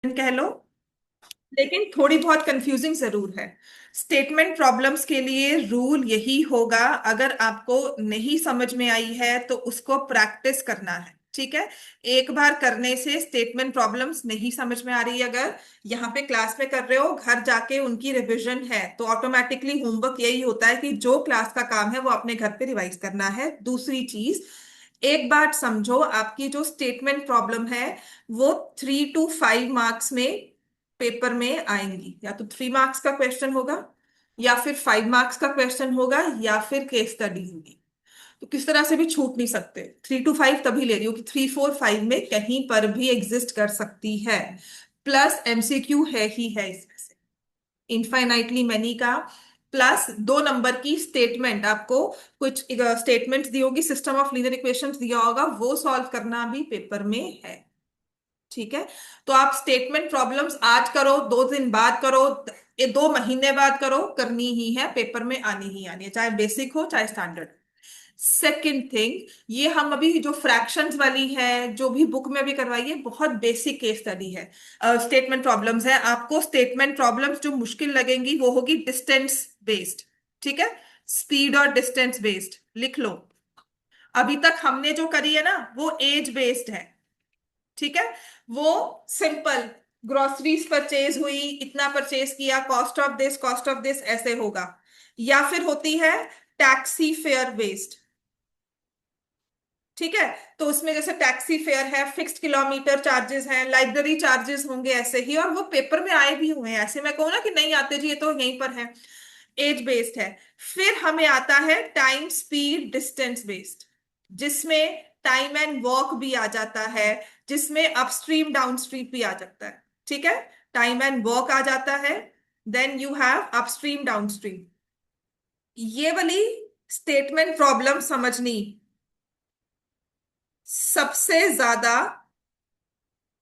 कह लो, लेकिन थोड़ी बहुत कंफ्यूजिंग जरूर है। स्टेटमेंट प्रॉब्लम्स के लिए रूल यही होगा, अगर आपको नहीं समझ में आई है तो उसको प्रैक्टिस करना है। ठीक है, एक बार करने से स्टेटमेंट प्रॉब्लम्स नहीं समझ में आ रही, अगर यहाँ पे क्लास में कर रहे हो, घर जाके उनकी रिवीजन है तो ऑटोमेटिकली होमवर्क यही होता है कि जो क्लास का काम है वो अपने घर पे रिवाइज करना है। दूसरी चीज, एक बात समझो, आपकी जो स्टेटमेंट प्रॉब्लम है वो 3 to 5 मार्क्स में पेपर में आएंगी। या तो 3 मार्क्स का क्वेश्चन होगा, या फिर 5 मार्क्स का क्वेश्चन होगा, या फिर केस स्टडी होगी। तो किस तरह से भी छूट नहीं सकते। 3 to 5 तभी ले रही हूँ कि 3, 4, 5 में कहीं पर भी एग्जिस्ट कर सकती है। प्लस एमसीक्यू है ही है इसमें से, इनफाइनाइटली मैनी का। प्लस 2 नंबर की स्टेटमेंट, आपको कुछ स्टेटमेंट्स दी होगी, सिस्टम ऑफ लीनियर इक्वेशंस दिया होगा, वो सॉल्व करना भी पेपर में है। ठीक है, तो आप स्टेटमेंट प्रॉब्लम्स आज करो, 2 दिन बाद करो, ये 2 महीने बाद करो, करनी ही है, पेपर में आनी ही आनी है, चाहे बेसिक हो चाहे स्टैंडर्ड। सेकंड थिंग, ये हम अभी जो फ्रैक्शंस वाली है, जो भी बुक में भी करवाई है, बहुत बेसिक केस स्टडी है। स्टेटमेंट प्रॉब्लम्स है, आपको स्टेटमेंट प्रॉब्लम्स जो मुश्किल लगेंगी वो होगी डिस्टेंस बेस्ड। ठीक है, स्पीड और डिस्टेंस बेस्ड लिख लो। अभी तक हमने जो करी है ना वो एज बेस्ड है। ठीक है, वो सिंपल, ग्रोसरीज परचेज हुई, इतना परचेज किया, कॉस्ट ऑफ दिस ऐसे होगा। या फिर होती है टैक्सी फेयर बेस्ड। ठीक है, तो उसमें जैसे टैक्सी फेयर है, फिक्स्ड किलोमीटर चार्जेस हैं, लाइब्रेरी चार्जेस होंगे ऐसे ही, और वो पेपर में आए भी हुए हैं। ऐसे मैं कहूँ ना कि नहीं आते जी, ये तो यहीं पर है। एज बेस्ड है। फिर हमें आता है टाइम स्पीड डिस्टेंस बेस्ड, जिसमें टाइम एंड वॉक भी आ जाता है, जिसमें अपस्ट्रीम डाउनस्ट्रीम भी आ जाता है। ठीक है, टाइम एंड वॉक आ जाता है, then you have upstream downstream. ये वाली स्टेटमेंट प्रॉब्लम समझनी सबसे ज्यादा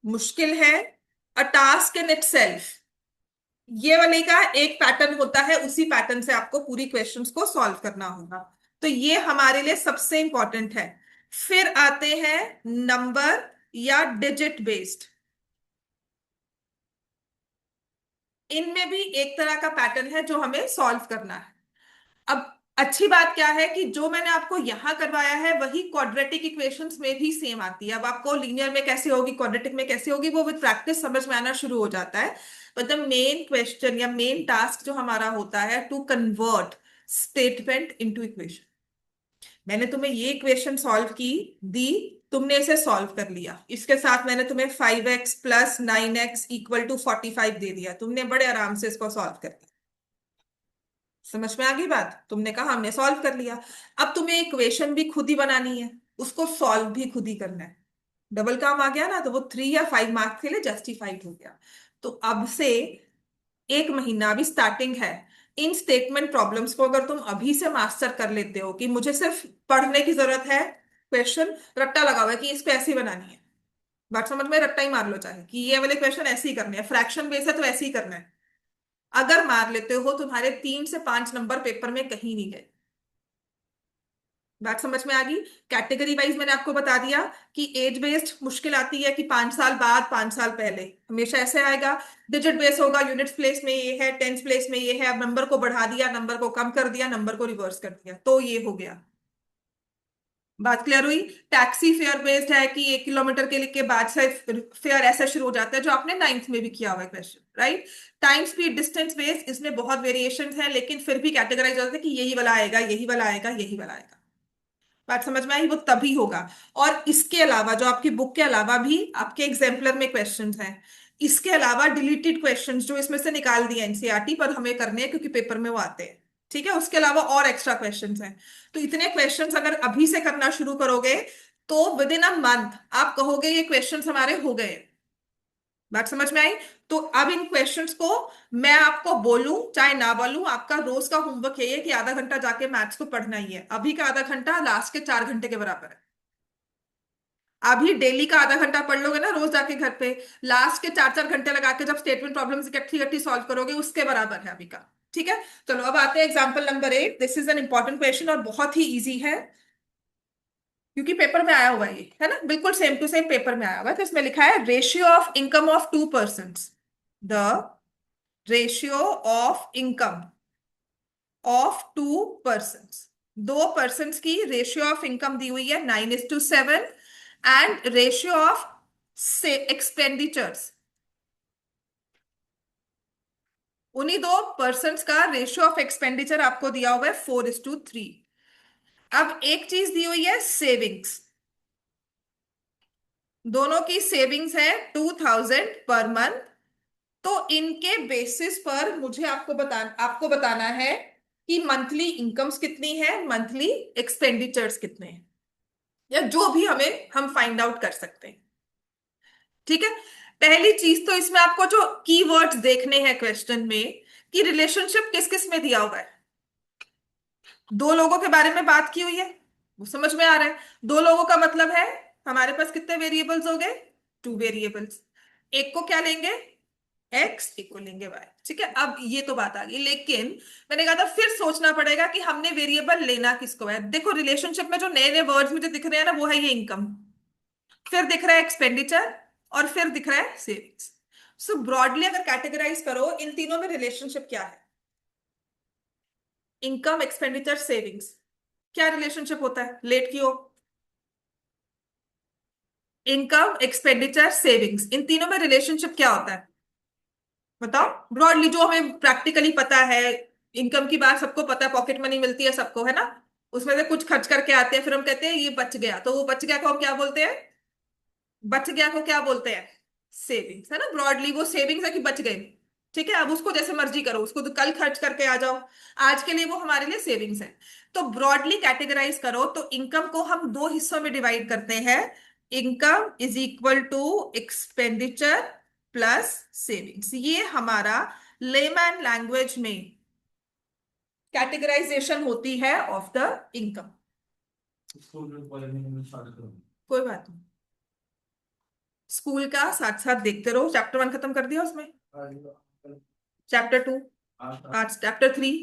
मुश्किल है, अ टास्क इन इटसेल्फ। ये वाले का एक पैटर्न होता है, उसी पैटर्न से आपको पूरी क्वेश्चंस को सॉल्व करना होगा। तो ये हमारे लिए सबसे इंपॉर्टेंट है। फिर आते हैं नंबर या डिजिट बेस्ड। इनमें भी एक तरह का पैटर्न है जो हमें सॉल्व करना है। अब अच्छी बात क्या है कि जो मैंने आपको यहां करवाया है वही क्वाड्रेटिक इक्वेशंस में भी सेम आती है। अब आपको लीनियर में कैसे होगी, क्वाड्रेटिक में कैसे होगी, वो विद प्रैक्टिस समझ में आना शुरू हो जाता है। बट द मेन क्वेश्चन या मेन टास्क जो हमारा होता है, to convert statement into equation. मैंने तुम्हें ये इक्वेशन सॉल्व की दी, तुमने इसे सॉल्व कर लिया, इसके साथ मैंने तुम्हें 5x + 9x = 45 दे दिया, तुमने बड़े आराम से इसको सॉल्व कर दिया। समझ में आ गई बात, तुमने कहा हमने सॉल्व कर लिया। अब तुम्हें इक्वेशन भी खुद ही बनानी है, उसको सॉल्व भी खुद ही करना है। डबल काम आ गया ना, तो वो 3 या 5 मार्क्स के लिए जस्टिफाइड हो गया। तो अब से 1 महीना अभी स्टार्टिंग है, इन स्टेटमेंट प्रॉब्लम्स को अगर तुम अभी से मास्टर कर लेते हो कि मुझे सिर्फ पढ़ने की जरूरत है, क्वेश्चन रट्टा लगा हुआ है कि इसको ऐसे ही बनानी है, बात समझ में, रट्टा ही मार लो, चाहे कि ये वाले क्वेश्चन ऐसे ही करने हैं, फ्रैक्शन बेस है तो ऐसे ही करना है। अगर मार लेते हो तुम्हारे 3 से 5 नंबर पेपर में कहीं नहीं गए। बात समझ में आ गई। कैटेगरी वाइज मैंने आपको बता दिया कि एज बेस्ड मुश्किल आती है कि 5 साल बाद, 5 साल पहले, हमेशा ऐसे आएगा। डिजिट बेस होगा, यूनिट्स प्लेस में ये है, टेंस प्लेस में ये है, अब नंबर को बढ़ा दिया, नंबर को कम कर दिया, नंबर को रिवर्स कर दिया, तो ये हो गया। बात क्लियर हुई। टैक्सी फेयर बेस्ड है कि 1 किलोमीटर के बाद से फेयर ऐसा शुरू हो जाता है, जो आपने 9th में भी किया हुआ है question, right. Time speed distance based, इसमें बहुत वेरिएशन है, लेकिन फिर भी कैटेगराइज होता है कि यही वाला आएगा, यही वाला आएगा, यही वाला आएगा। बात समझ में आई, वो तभी होगा। और इसके अलावा जो आपकी बुक के अलावा भी आपके एग्जाम्पलर में क्वेश्चंस हैं, इसके अलावा डिलीटेड क्वेश्चंस जो इसमें से निकाल दिए एनसीईआरटी पर, हमें करने हैं क्योंकि पेपर में वो आते हैं। ठीक है, उसके अलावा और एक्स्ट्रा क्वेश्चंस हैं। तो इतने क्वेश्चंस अगर अभी से करना शुरू करोगे तो विद इन अ मंथ आप कहोगे ये क्वेश्चंस हमारे हो गए। बात समझ में आई। तो अब इन क्वेश्चंस को मैं आपको बोलूं चाहे ना बोलूं, आपका रोज का होमवर्क यही है कि आधा घंटा जाके मैथ्स को पढ़ना ही है। अभी का आधा घंटा लास्ट के 4 घंटे के बराबर है। अभी डेली का आधा घंटा पढ़ लोगे ना रोज जाके घर पे, लास्ट के 4 4 घंटे लगा के जब स्टेटमेंट प्रॉब्लम्स इकट्ठी इकट्ठी सॉल्व करोगे, उसके बराबर है अभी का। ठीक है, चलो अब आते हैं example number 8। This is an important question और बहुत ही ईजी है। क्योंकि पेपर में आया हुआ है ये, है ना, बिल्कुल सेम टू सेम पेपर में आया हुआ है। तो इसमें लिखा है ratio of income of 2 person, the ratio of income of 2 person, 2 person की रेशियो ऑफ इनकम दी हुई है 9:7, एंड रेशियो ऑफ से एक्सपेंडिचर्स, उन्हीं 2 पर्सन का रेशियो ऑफ एक्सपेंडिचर आपको दिया हुआ है 4:3। अब एक चीज दी हुई है सेविंग्स, दोनों की सेविंग्स है 2000 पर मंथ। तो इनके बेसिस पर मुझे आपको बताना है कि मंथली इनकम्स कितनी है, मंथली एक्सपेंडिचर्स कितने हैं, या जो भी हम फाइंड आउट कर सकते हैं। ठीक है, पहली चीज तो इसमें आपको जो कीवर्ड्स देखने हैं क्वेश्चन में, कि रिलेशनशिप किस किस में दिया हुआ है। 2 लोगों के बारे में बात की हुई है, वो समझ में आ रहा है। 2 लोगों का मतलब है हमारे पास कितने वेरिएबल्स हो गए, 2 वेरिएबल्स। एक को क्या लेंगे, एक्स, एक को लेंगे वाई। ठीक है, अब ये तो बात आ गई, लेकिन मैंने कहा था फिर सोचना पड़ेगा कि हमने वेरिएबल लेना किसको है। देखो रिलेशनशिप में जो नए नए वर्ड्स मुझे दिख रहे हैं ना, वो है ये इनकम, फिर दिख रहा है एक्सपेंडिचर, और फिर दिख रहा है सेविंग्स। सो ब्रॉडली अगर कैटेगराइज करो इन तीनों में रिलेशनशिप क्या है, इनकम एक्सपेंडिचर सेविंग्स, क्या रिलेशनशिप होता है, लेट की हो, इनकम एक्सपेंडिचर सेविंग्स, इन तीनों में रिलेशनशिप क्या होता है बताओ ब्रॉडली, जो हमें प्रैक्टिकली पता है। इनकम की बात सबको पता है, पॉकेट मनी मिलती है सबको, है ना, उसमें से कुछ खर्च करके आते हैं, फिर हम कहते हैं ये बच गया, तो वो बच गया को हम क्या बोलते हैं, बच गया को क्या बोलते हैं, सेविंग्स, है ना। ब्रॉडली वो सेविंग्स है कि बच गए। ठीक है, अब उसको जैसे मर्जी करो, उसको तो कल खर्च करके आ जाओ, आज के लिए वो हमारे लिए सेविंग्स है। तो ब्रॉडली कैटेगराइज करो तो इनकम को हम 2 हिस्सों में डिवाइड करते हैं, income is equal to expenditure plus savings. ये हमारा लेमैन लैंग्वेज में कैटेगराइजेशन होती है ऑफ द इनकम। कोई बात नहीं, स्कूल का साथ साथ देखते रहो। चैप्टर 1 खत्म कर दिया उसमें, चैप्टर 2, आज चैप्टर 3,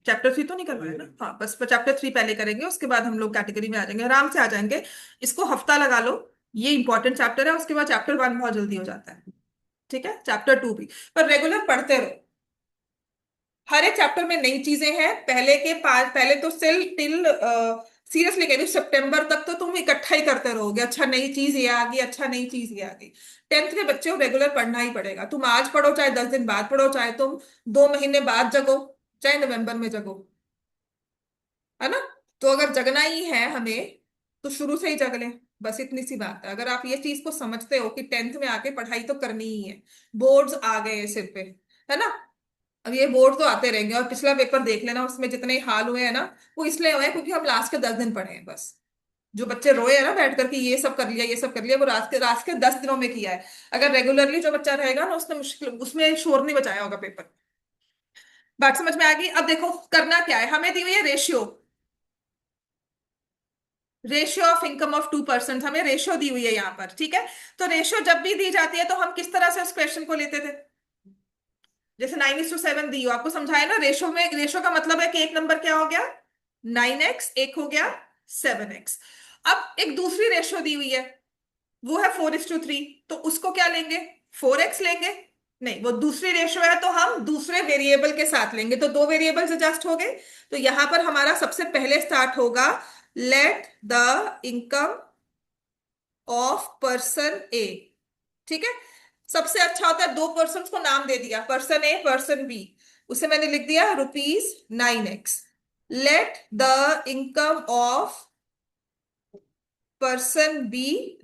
चैप्टर 3 तो नहीं कर रहे हैं ना, हाँ बस चैप्टर 3 पहले करेंगे, उसके बाद हम लोग कैटेगरी में आ जाएंगे, आराम से आ जाएंगे। इसको हफ्ता लगा लो, ये इंपॉर्टेंट चैप्टर है, उसके बाद चैप्टर 1 बहुत जल्दी हो जाता है। ठीक है, चैप्टर 2 भी, पर रेगुलर पढ़ते रहो। हर एक चैप्टर में नई चीजें हैं, पहले के 5, पहले तो सिल टिल सीरियसली कह रही हूँ, सितंबर तक तो तुम इकट्ठा ही करते रहोगे, अच्छा नई चीज ये आ गई, अच्छा नई चीज ये आ गई। 10th के बच्चे को रेगुलर पढ़ना ही पड़ेगा, तुम आज पढ़ो चाहे 10 दिन बाद पढ़ो, चाहे तुम 2 महीने बाद जगो, चाहे नवंबर में जगो, है ना। तो अगर जगना ही है हमें तो शुरू से ही जग लें, बस इतनी सी बात है। अगर आप ये चीज को समझते हो कि 10th में आके पढ़ाई तो करनी ही है, बोर्ड्स आ गए हैं सिर पे, है ना। अब ये बोर्ड तो आते रहेंगे, और पिछला पेपर देख लेना, उसमें जितने हाल हुए हैं ना, वो इसलिए हुए हैं क्योंकि हम लास्ट के 10 दिन पढ़े हैं बस। जो बच्चे रोए हैं ना बैठ करके ये सब कर लिया, ये सब कर लिया, वो रात के 10 दिनों में किया है। अगर रेगुलरली जो बच्चा रहेगा ना, उसने मुश्किल उसमें शोर नहीं बचाया होगा पेपर। बात समझ में आ गई। अब देखो करना क्या है, हमें दी हुई है ratio, ratio of income of 2 person, हमें रेशियो दी हुई है यहाँ पर। ठीक है, तो रेशियो जब भी दी जाती है तो हम किस तरह से उस क्वेश्चन को लेते थे, जैसे 9:7 दी हो, आपको समझाया ना। रेशियो में, रेशियो का मतलब है कि एक नंबर क्या हो गया 9x, एक हो गया 7x। अब एक दूसरी रेशियो दी हुई है, वो है 4:3, तो उसको क्या लेंगे, 4x लेंगे। नहीं, वो दूसरी रेशियो है तो हम दूसरे वेरिएबल के साथ लेंगे, तो 2 वेरिएबल्स एडजस्ट हो गए। तो यहां पर हमारा सबसे पहले स्टार्ट होगा, let the income of person A. ठीक है, सबसे अच्छा होता है 2 पर्सन को नाम दे दिया, पर्सन ए पर्सन बी, उसे मैंने लिख दिया ₹9x। Let the income of person B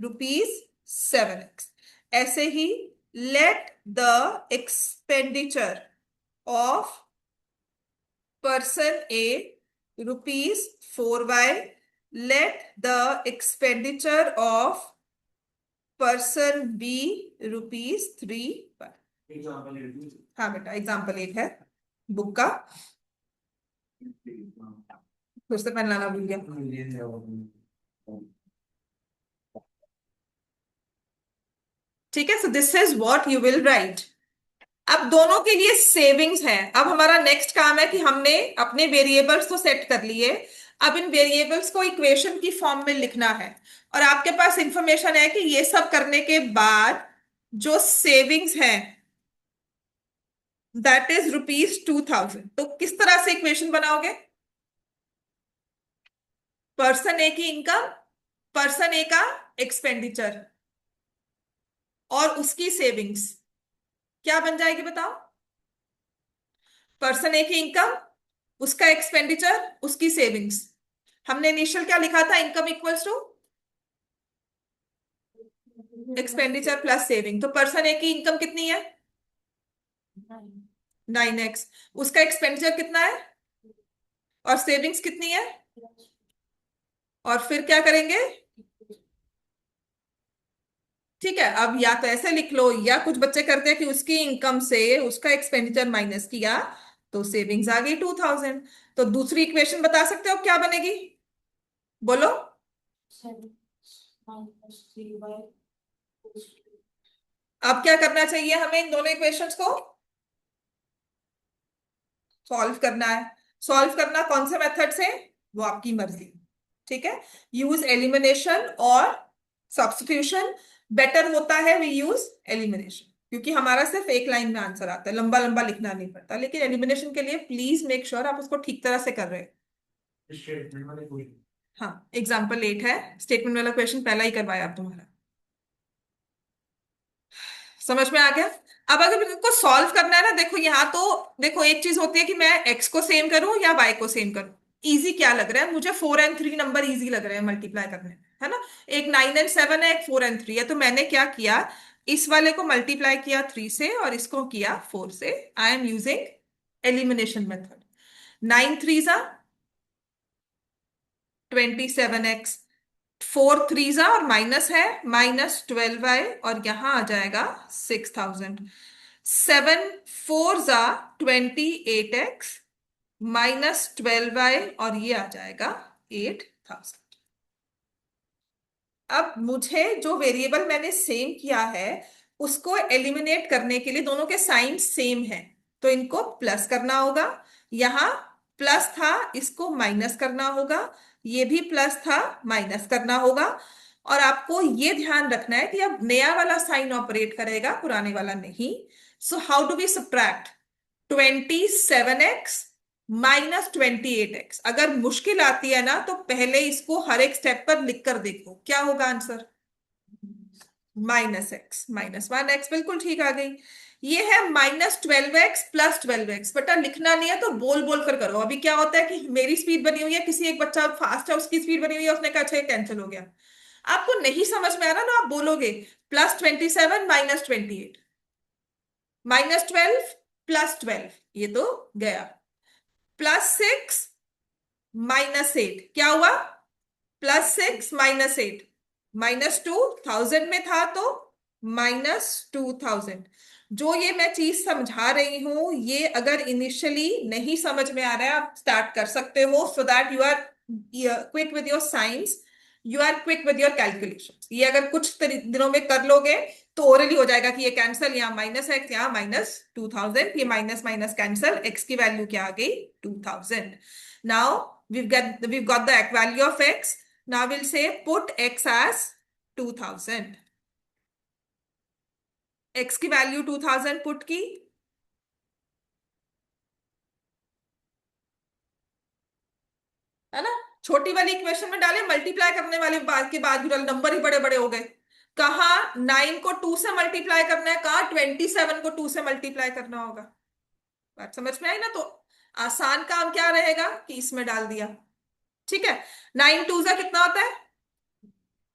₹7x। ऐसे ही let the expenditure of person A ₹4y। Let the expenditure of person B ₹3। हाँ बेटा, एग्जाम्पल 1 है बुक का, फिर से पेन लाना भूल गया। ठीक है, so this is what you will write. अब दोनों के लिए सेविंग्स है, अब हमारा नेक्स्ट काम है कि हमने अपने वेरिएबल्स तो सेट कर लिए, अब इन वेरिएबल्स को इक्वेशन की फॉर्म में लिखना है, और आपके पास इंफॉर्मेशन है कि ये सब करने के बाद जो सेविंग्स है दैट इज ₹2000। तो किस तरह से इक्वेशन बनाओगे? पर्सन ए की इनकम, पर्सन ए का एक्सपेंडिचर और उसकी सेविंग्स क्या बन जाएगी बताओ? पर्सन ए की इनकम, उसका एक्सपेंडिचर, उसकी सेविंग्स। हमने इनिशियल क्या लिखा था? Income equals to expenditure plus saving. तो पर्सन ए की इनकम कितनी है? 9x। उसका एक्सपेंडिचर कितना है और सेविंग्स कितनी है? और फिर क्या करेंगे? ठीक है, अब या तो ऐसे लिख लो, या कुछ बच्चे करते हैं कि उसकी इनकम से उसका एक्सपेंडिचर माइनस किया तो सेविंग्स आ गई 2000। तो दूसरी इक्वेशन बता सकते हो क्या बनेगी? बोलो। अब क्या करना चाहिए हमें? इन दोनों इक्वेशंस को सॉल्व करना है। सॉल्व करना कौन से मेथड से? वो आपकी मर्जी। ठीक है, यूज एलिमिनेशन और सब्स्टिट्यूशन। बेटर होता है वी यूज एलिमिनेशन, क्योंकि हमारा सिर्फ एक लाइन में आंसर आता है, लंबा लंबा लिखना नहीं पड़ता। लेकिन एलिमिनेशन के लिए प्लीज मेक श्योर आप उसको ठीक तरह से कर रहे हैं। हाँ, एग्जाम्पल 8 है, स्टेटमेंट वाला क्वेश्चन पहला ही करवाया आप तुम्हारा। समझ में आ गया? अब अगर इनको सॉल्व करना है ना, देखो यहाँ तो देखो, एक चीज होती है कि मैं एक्स को सेम करूं या वाई को सेम करूं। इजी क्या लग रहा है मुझे? 4 और 3 नंबर इजी लग रहे हैं मल्टीप्लाई करने में, है ना? एक 9 और 7 है, एक 4 और 3 है। तो मैंने क्या किया, इस वाले को मल्टीप्लाई किया 3 से और इसको किया 4 से। I am using elimination method. 9 3 जा 27x, 4 3 जा और माइनस है, -12y, और यहां आ जाएगा 6000। 7 4 जा 28x, -12y, और ये आ जाएगा 8000। अब मुझे जो वेरिएबल मैंने सेम किया है उसको एलिमिनेट करने के लिए दोनों के साइन सेम है, तो इनको प्लस करना होगा। यहां प्लस था, इसको माइनस करना होगा। ये भी प्लस था, माइनस करना होगा। और आपको ये ध्यान रखना है कि अब नया वाला साइन ऑपरेट करेगा, पुराने वाला नहीं। So how do we subtract? 27x -28x। अगर मुश्किल आती है ना तो पहले इसको हर एक स्टेप पर लिख कर देखो, क्या होगा आंसर? -x -1x, बिल्कुल ठीक आ गई। ये है -12x +12x। बेटा लिखना नहीं है तो बोल बोल कर करो। अभी क्या होता है कि मेरी स्पीड बनी हुई है, किसी एक बच्चा फास्ट है, उसकी स्पीड बनी हुई है, उसने कहा अच्छा कैंसिल हो गया। आपको नहीं समझ में आ रहा ना, आप बोलोगे +27 -28, -12 +12, ये तो गया। +6 -8, क्या हुआ? +6 -8, -2000 में था तो -2000। जो ये मैं चीज समझा रही हूं, ये अगर इनिशियली नहीं समझ में आ रहा है, आप स्टार्ट कर सकते हो, so that you are quick with your science, you are quick with your calculation. ये अगर कुछ दिनों में कर लोगे तो ओरली हो जाएगा कि ये कैंसल, यहाँ -x, यहाँ -2000, ये माइनस माइनस कैंसल, x की वैल्यू क्या आ गई? 2000। Now we've got the value of x. Now we'll say put x as 2000। x की वैल्यू 2000 पुट की, है ना? छोटी वाली इक्वेशन में डाले, मल्टीप्लाई करने वाले बाद के बाद नंबर ही बड़े बड़े हो गए। कहा 9 को 2 से मल्टीप्लाई करना है, कहा 27 को 2 से मल्टीप्लाई करना होगा। बात समझ में आई ना? तो आसान काम क्या रहेगा कि इसमें डाल दिया। ठीक है, 9 2 जा कितना होता है?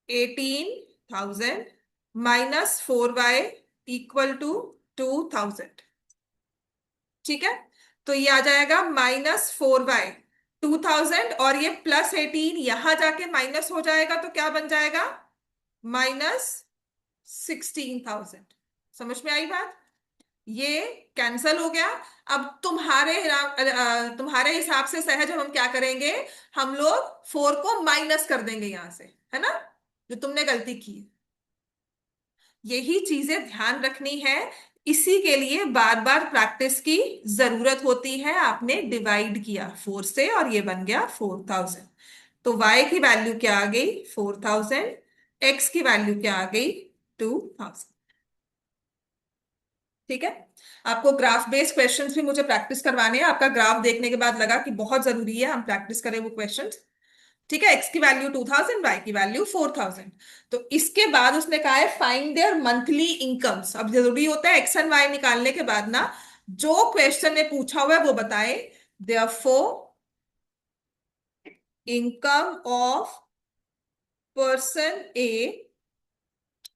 18,000 -4y = 2000। ठीक है, तो ये आ जाएगा -4y 2000, और ये +18 यहां जाके माइनस हो जाएगा तो क्या बन जाएगा? -16,000। समझ में आई बात? ये कैंसल हो गया। अब तुम्हारे हिसाब से सहज हम क्या करेंगे? हम लोग 4 को माइनस कर देंगे यहां से, है ना? जो तुमने गलती की, यही चीजें ध्यान रखनी है। इसी के लिए बार बार प्रैक्टिस की जरूरत होती है। आपने डिवाइड किया 4 से और ये बन गया 4000। तो y की वैल्यू क्या आ गई? 4000। x की वैल्यू क्या आ गई? 2000। ठीक है। आपको ग्राफ बेस्ड क्वेश्चंस भी मुझे प्रैक्टिस करवाने हैं। आपका ग्राफ देखने के बाद लगा कि बहुत जरूरी है हम प्रैक्टिस करें वो क्वेश्चंस। ठीक है, एक्स की वैल्यू 2000, वाई की वैल्यू 4000। तो इसके बाद उसने कहा है फाइंड देयर मंथली इनकम्स। अब जरूरी होता है एक्स एंड वाई निकालने के बाद ना जो क्वेश्चन में पूछा हुआ है वो बताएं। Therefore income of person A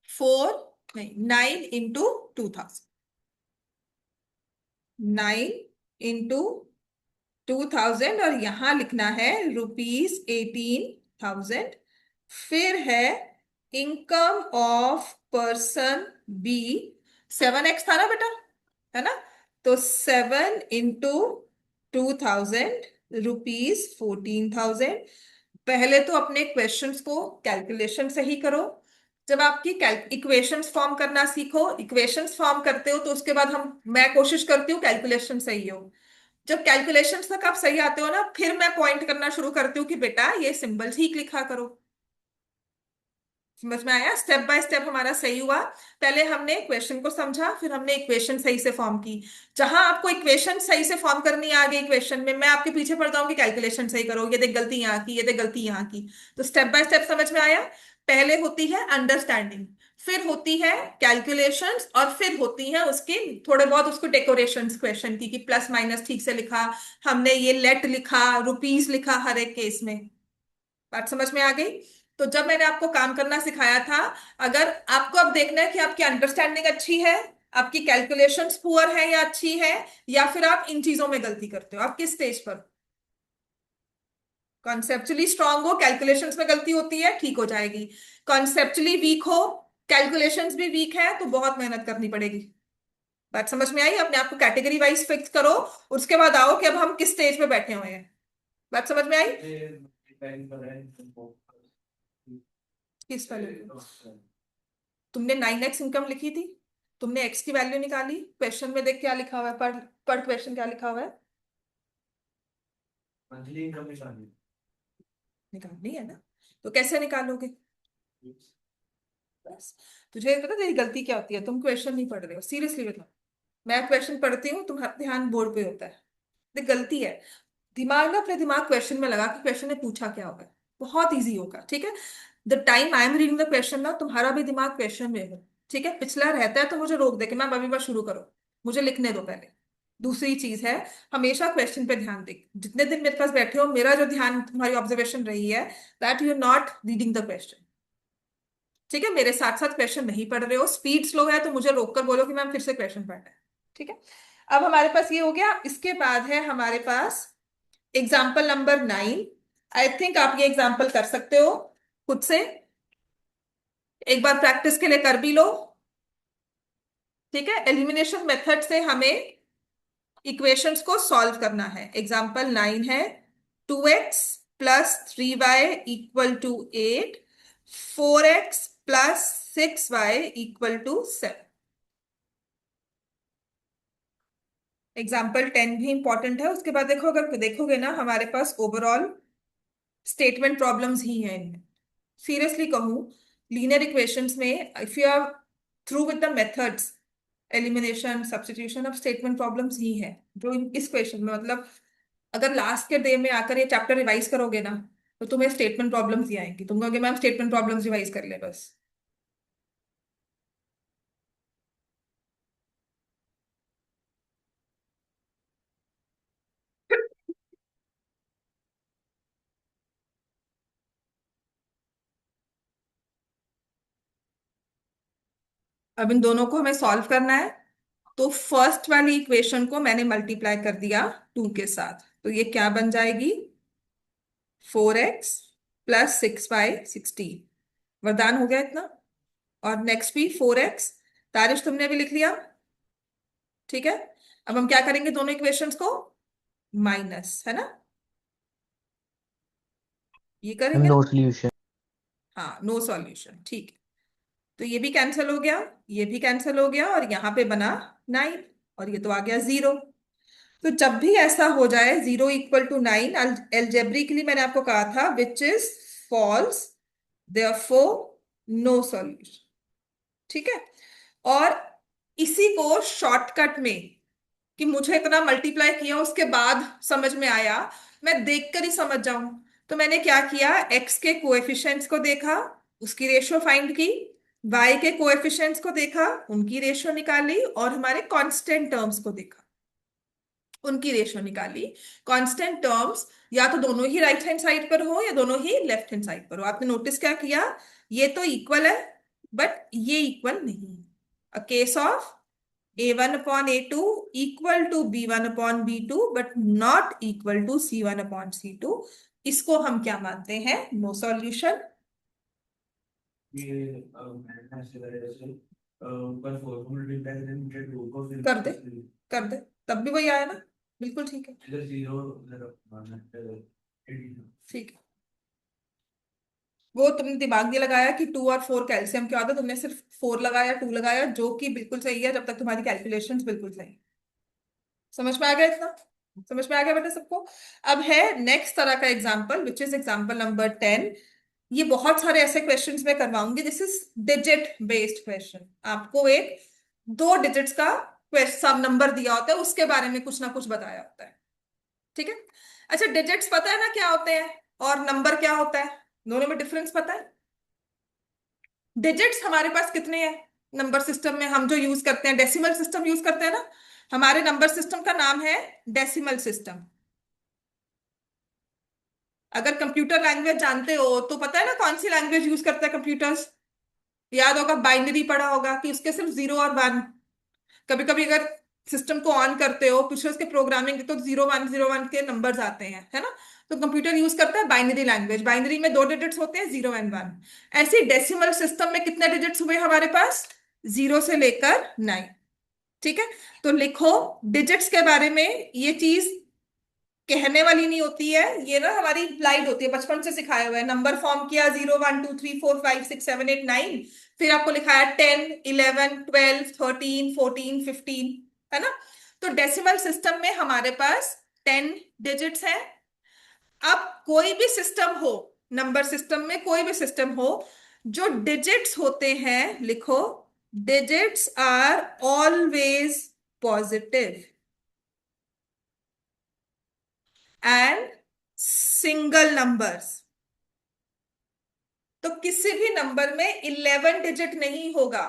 four नहीं 9 into 2000। 9 into 2000 और यहां लिखना है ₹18,000। फिर है income of person B. 7x था ना बेटा, है ना? तो 7 into 2000, ₹14,000। पहले तो अपने क्वेश्चंस को कैलकुलेशन से ही करो। जब आपकी इक्वेशंस फॉर्म करना सीखो, इक्वेशंस फॉर्म करते हो तो उसके बाद मैं कोशिश करती हूँ कैलकुलेशन सही हो। जब कैलकुलेशंस तक आप सही आते हो ना, फिर मैं पॉइंट करना शुरू करती हूँ कि बेटा ये सिंबल ठीक लिखा करो। समझ में आया? स्टेप बाय स्टेप हमारा सही हुआ। पहले हमने क्वेश्चन को समझा, फिर हमने इक्वेशन सही से फॉर्म की। जहां आपको इक्वेशन सही से फॉर्म करनी आ गई क्वेश्चन में, मैं आपके पीछे पड़ जाऊंगी कैलकुलेशन सही करो, ये देख गलती यहाँ की, ये देख गलती यहाँ की। तो स्टेप बाय स्टेप समझ में आया। पहले होती है अंडरस्टैंडिंग, फिर होती है कैलकुलेशंस, और फिर होती है उसकी थोड़े बहुत उसको डेकोरेशंस क्वेश्चन की, कि प्लस माइनस ठीक से लिखा हमने, ये लेट लिखा, रुपीस लिखा हर एक केस में। बात समझ में आ गई? तो जब मैंने आपको काम करना सिखाया था, अगर आपको अब देखना है कि आपकी अंडरस्टैंडिंग अच्छी है, आपकी कैलकुलेशंस पुअर है या अच्छी है, या फिर आप इन चीजों में गलती करते हो, आप किस स्टेज पर? कॉन्सेप्चुअली स्ट्रांग हो, कैलकुलेशंस में गलती होती है, ठीक हो जाएगी। कॉन्सेप्चुअली वीक हो, कैलकुलेशंस भी वीक है, तो बहुत मेहनत करनी पड़ेगी। बात समझ में आई? अपने आप को कैटेगरी वाइज फिक्स करो, उसके बाद आओ कि अब हम किस स्टेज पे बैठे हुए हैं। बात समझ में आई? किस वाले को? तुमने 9x इनकम लिखी थी, तुमने x की वैल्यू निकाली, क्वेश्चन में देख क्या लिखा हुआ है, पर क्वेश्चन क्या लिखा हुआ है? मंथली इनकम निकालनी है ना? तो कैसे निकालोगे? बस। तुझे पता तेरी गलती क्या होती है? तुम क्वेश्चन नहीं पढ़ रहे हो, सीरियसली बताओ। मैं क्वेश्चन पढ़ती हूँ, तुम्हारा ध्यान बोर्ड पे होता है। देख गलती है। दिमाग ना, अपने दिमाग क्वेश्चन में लगा कि क्वेश्चन ने पूछा क्या होगा। बहुत इजी होगा, ठीक है? The time I am reading the question ना, तुम्हारा भी दिमाग क्वेश्चन में हो। ठीक है, पिछला रहता है तो मुझे रोक दे कि मैम अभी बार शुरू करो, मुझे लिखने दो पहले। दूसरी चीज है, हमेशा क्वेश्चन पे ध्यान दे। जितने दिन मेरे पास बैठे हो, मेरा जो ध्यान, तुम्हारी ऑब्जर्वेशन रही है that you are not reading the question. ठीक है, मेरे साथ साथ क्वेश्चन नहीं पढ़ रहे हो, स्पीड स्लो है तो मुझे रोक कर बोलो कि मैम फिर से क्वेश्चन पढ़ना है। ठीक है। अब हमारे पास ये हो गया। इसके बाद है हमारे पास एग्जाम्पल नंबर 9। आई थिंक आप ये एग्जाम्पल कर सकते हो खुद से, एक बार प्रैक्टिस के लिए कर भी लो। ठीक है, एलिमिनेशन मेथड से हमें इक्वेशंस को सॉल्व करना है। एग्जाम्पल 9 है 2x + 3y = 8, 4x + 6y = 7। Example 10 भी इंपॉर्टेंट है। उसके बाद देखो, अगर देखोगे ना, हमारे पास ओवरऑल स्टेटमेंट प्रॉब्लम्स ही हैं इनमें। सीरियसली कहूँ, लीनियर इक्वेशंस में if you are through with the methods, elimination substitution, अब स्टेटमेंट प्रॉब्लम्स ही है जो इस क्वेश्चन में, मतलब अगर लास्ट के डे में आकर ये चैप्टर रिवाइज करोगे ना, तो तुम्हें स्टेटमेंट प्रॉब्लम्स ही आएंगी। तुम कहोगे मैम स्टेटमेंट प्रॉब्लम्स रिवाइज कर ले बस। अब इन दोनों को हमें सॉल्व करना है। तो फर्स्ट वाली इक्वेशन को मैंने मल्टीप्लाई कर दिया 2 के साथ, तो ये क्या बन जाएगी? 4x + 6y = 16। वरदान हो गया इतना। और नेक्स्ट भी 4x, तारिश तुमने भी लिख लिया। ठीक है। अब हम क्या करेंगे, दोनों इक्वेशंस को माइनस, है ना? ये करेंगे ना? No solution. हाँ, नो सॉल्यूशन, ठीक है। तो ये भी कैंसिल हो गया, ये भी कैंसिल हो गया, और यहाँ पे बना 9, और ये तो आ गया 0। तो जब भी ऐसा हो जाए 0 = 9, एल्जेब्रिकली मैंने आपको कहा था which is false, therefore no solution. ठीक है। और इसी को शॉर्टकट में, कि मुझे इतना मल्टीप्लाई किया उसके बाद समझ में आया, मैं देखकर ही समझ जाऊं, तो मैंने क्या किया, एक्स के कोएफिशिएंट्स को देखा, उसकी रेशियो फाइंड की, वाई के कोएफिशिएंट्स को देखा, उनकी रेशियो निकाली, और हमारे कांस्टेंट टर्म्स को देखा, उनकी रेशियो निकाली। कांस्टेंट टर्म्स या तो दोनों ही राइट हैंड साइड पर हो या दोनों ही लेफ्ट हैंड साइड पर हो। आपने नोटिस क्या किया, ये तो इक्वल है बट ये इक्वल नहीं है। A case of A1/A2 equal to B1/B2 but not equal to C1/C2, इसको हम क्या मानते हैं, नो सॉल्यूशन। ये मैंने ऐसे करा जैसे ऊपर फॉर्मूला डिफाइन देन मुझे टू को फिर कर दे, कर दे, तब भी वही आया ना, बिल्कुल ठीक है। इधर जीरो इधर माइनस ठीक है, वो तुमने दिमाग नहीं लगाया कि 2 और 4 कैल्शियम क्या होता है, तुमने सिर्फ 4 लगाया, 2 लगाया, जो कि बिल्कुल सही है जब तक तुम्हारी कैलकुलेशंस बिल्कुल सही है। समझ में आ गया इतना, समझ में आ गया बेटा सबको। अब है नेक्स्ट तरह का example which is example number 10। ये बहुत सारे ऐसे क्वेश्चंस मैं करवाऊंगी, this is digit based question. आपको एक 2 डिजिट्स का सब नंबर दिया होता है, उसके बारे में कुछ ना कुछ बताया होता है। ठीक है। अच्छा, डिजिट्स पता है ना क्या होते हैं, और नंबर क्या होता है, दोनों में डिफरेंस पता है। डिजिट्स हमारे पास कितने हैं नंबर सिस्टम में, हम जो यूज करते हैं डेसिमल सिस्टम यूज करते हैं ना, हमारे नंबर सिस्टम का नाम है डेसिमल सिस्टम। अगर कंप्यूटर लैंग्वेज जानते हो तो पता है ना कौन सी लैंग्वेज यूज करता है कंप्यूटर्स, याद होगा, बाइनरी पढ़ा होगा कि उसके सिर्फ 0 और 1। कभी कभी अगर सिस्टम को ऑन करते हो, पिछले उसके प्रोग्रामिंग तो 0 1 0 1 के नंबर्स आते हैं, है ना। तो कंप्यूटर यूज करता है बाइनरी लैंग्वेज, बाइनरी में 2 डिजिट्स होते हैं, 0 एंड 1। ऐसे डेसिमल सिस्टम में कितने डिजिट्स हुए हमारे पास, 0 से लेकर 9। ठीक है। तो लिखो, डिजिट्स के बारे में ये चीज कहने वाली नहीं होती है, ये ना हमारी लाइट होती है, बचपन से सिखाया हुआ है, नंबर फॉर्म किया 0 1 2 3 4 5 6 7 8 9, फिर आपको लिखाया 10 11 12 13 14 15, है ना। तो डेसिमल सिस्टम में हमारे पास 10 डिजिट्स हैं। अब कोई भी सिस्टम हो, नंबर सिस्टम में कोई भी सिस्टम हो, जो डिजिट्स होते हैं, लिखो, digits are always positive and single numbers. तो किसी भी नंबर में 11 डिजिट नहीं होगा।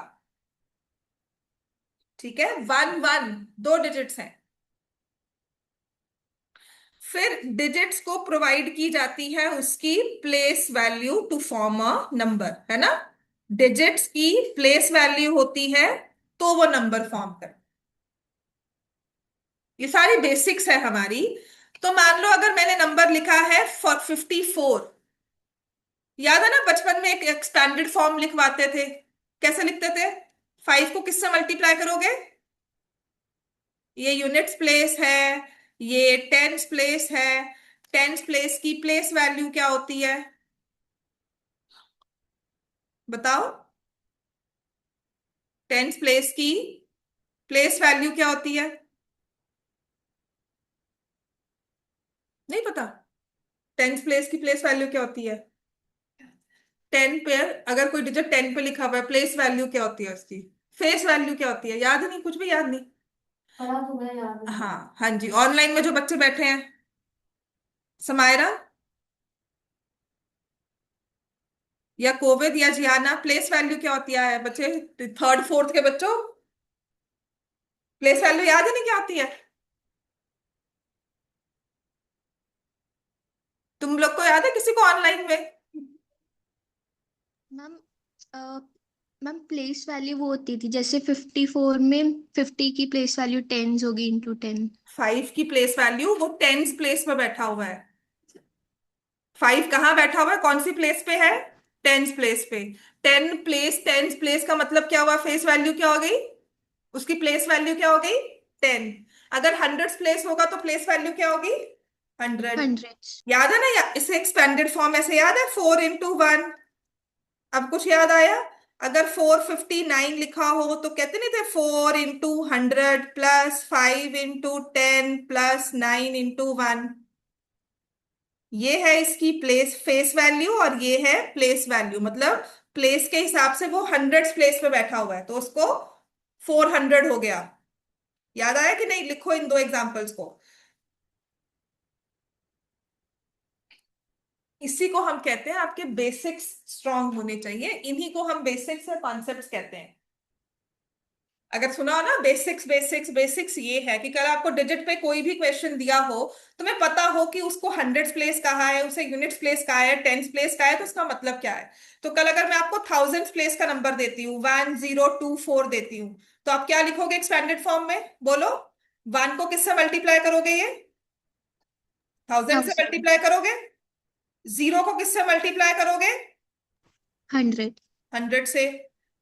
ठीक है, 1 1 2 डिजिट्स हैं। फिर डिजिट्स को प्रोवाइड की जाती है उसकी place value to form a number, है ना। डिजिट्स की प्लेस वैल्यू होती है तो वो नंबर फॉर्म कर। ये सारी बेसिक्स है हमारी। तो मान लो अगर मैंने नंबर लिखा है 54, याद है ना बचपन में एक एक्सपैंडेड फॉर्म लिखवाते थे, कैसे लिखते थे, 5 को किससे मल्टीप्लाई करोगे, ये यूनिट्स प्लेस है, ये टेंस प्लेस है, टेंस प्लेस की प्लेस वैल्यू क्या होती है, बताओ, टेंस प्लेस की प्लेस वैल्यू क्या होती है, नहीं पता, टेंस प्लेस की प्लेस वैल्यू क्या होती है। 10 पे अगर कोई डिजिट 10 पे लिखा हुआ है, प्लेस वैल्यू क्या होती है उसकी, फेस वैल्यू क्या होती है, याद नहीं, कुछ भी याद नहीं। पढ़ा तो मैं याद है। हाँ हाँ जी, ऑनलाइन में जो बच्चे बैठे हैं, समायरा या कोविद या जियाना, प्लेस वैल्यू क्या होती है बच्चे, 3rd 4th के बच्चों, प्लेस वैल्यू याद है नहीं क्या होती है, तुम लोग को याद है किसी को ऑनलाइन में। मैम अ, मैम प्लेस वैल्यू वो होती थी जैसे 54 में 50 की प्लेस वैल्यू टेंस होगी इंटू 10। 5 की प्लेस वैल्यू, वो टेंस प्लेस में बैठा हुआ है। 5 कहाँ बैठा हुआ है, कौन सी प्लेस पे है, टेंस प्लेस पे। टेंस प्लेस का मतलब क्या हुआ, फेस वैल्यू क्या हो गई, उसकी प्लेस वैल्यू क्या हो गई, 10। अगर हंड्रेड्स प्लेस होगा तो प्लेस वैल्यू क्या होगी, 100। 100। याद है ना, इसे एक्सपेंडेड फॉर्म ऐसे याद है, 4 × 1। अब कुछ याद आया, अगर 459 लिखा हो तो कहते नहीं थे 4 into 100 plus 5 into 10 plus 9 into 1। ये है इसकी प्लेस फेस वैल्यू और ये है प्लेस वैल्यू, मतलब प्लेस के हिसाब से वो हंड्रेड्स प्लेस पे बैठा हुआ है तो उसको 400 हो गया। याद आया कि नहीं? लिखो इन दो एग्जांपल्स को। इसी को हम कहते हैं आपके बेसिक्स स्ट्रांग होने चाहिए, इन्हीं को हम बेसिक्स या कॉन्सेप्ट्स कहते हैं। अगर सुना हो ना बेसिक्स बेसिक्स बेसिक्स, ये है कि कल आपको डिजिट पे कोई भी क्वेश्चन दिया हो, तुम्हें पता हो कि उसको हंड्रेड्स प्लेस कहा है, उसे यूनिट्स प्लेस कहा है, टेंस प्लेस कहा है, तो उसका मतलब क्या है। तो कल अगर मैं आपको थाउजेंड्स प्लेस का नंबर देती हूँ, 1024 देती हूँ, तो आप क्या लिखोगे एक्सपेंडेड फॉर्म में? बोलो। 1 को किससे मल्टीप्लाई करोगे? ये 1000 से 1000। मल्टीप्लाई करोगे। 0 को किससे मल्टीप्लाई करोगे? 100। 100 से।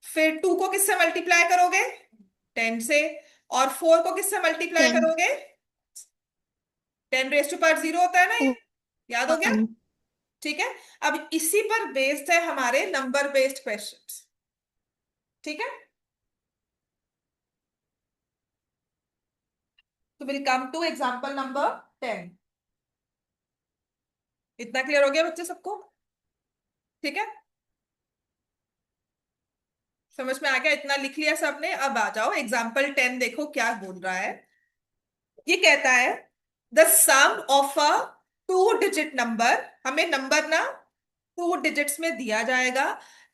फिर 2 को किससे मल्टीप्लाई करोगे? 10 से। और 4 को किससे मल्टीप्लाई 10। करोगे? 10 रेज़ टू पावर 0 होता है ना ये। ओ याद हो गया? 1। ठीक है। अब इसी पर बेस्ड है हमारे नंबर बेस्ड क्वेश्चंस। ठीक है। तो will come two example number 10। इतना क्लियर हो गया बच्चे सबको? ठीक है, समझ में आ गया? इतना लिख लिया सबने, अब आ जाओ एग्जांपल 10, देखो क्या बोल रहा है। ये कहता है the sum of a 2 digit number, हमें नंबर ना 2 डिजिट्स में दिया जाएगा।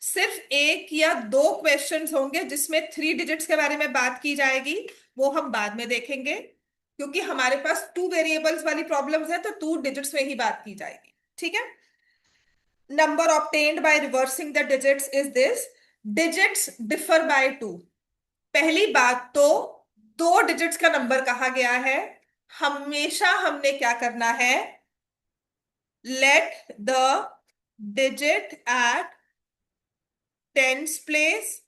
सिर्फ एक या दो क्वेश्चंस होंगे जिसमें 3 डिजिट्स के बारे में बात की जाएगी, वो हम बाद में देखेंगे, क्योंकि हमारे पास 2 वेरिएबल्स वाली प्रॉब्लम्स है तो 2 डिजिट्स में ही बात की जाएगी। ठीक है। Number obtained by reversing the digits is this, digits differ by 2। पहली बात तो 2 डिजिट्स का नंबर कहा गया है, हमेशा हमने क्या करना है, let the digit at tens place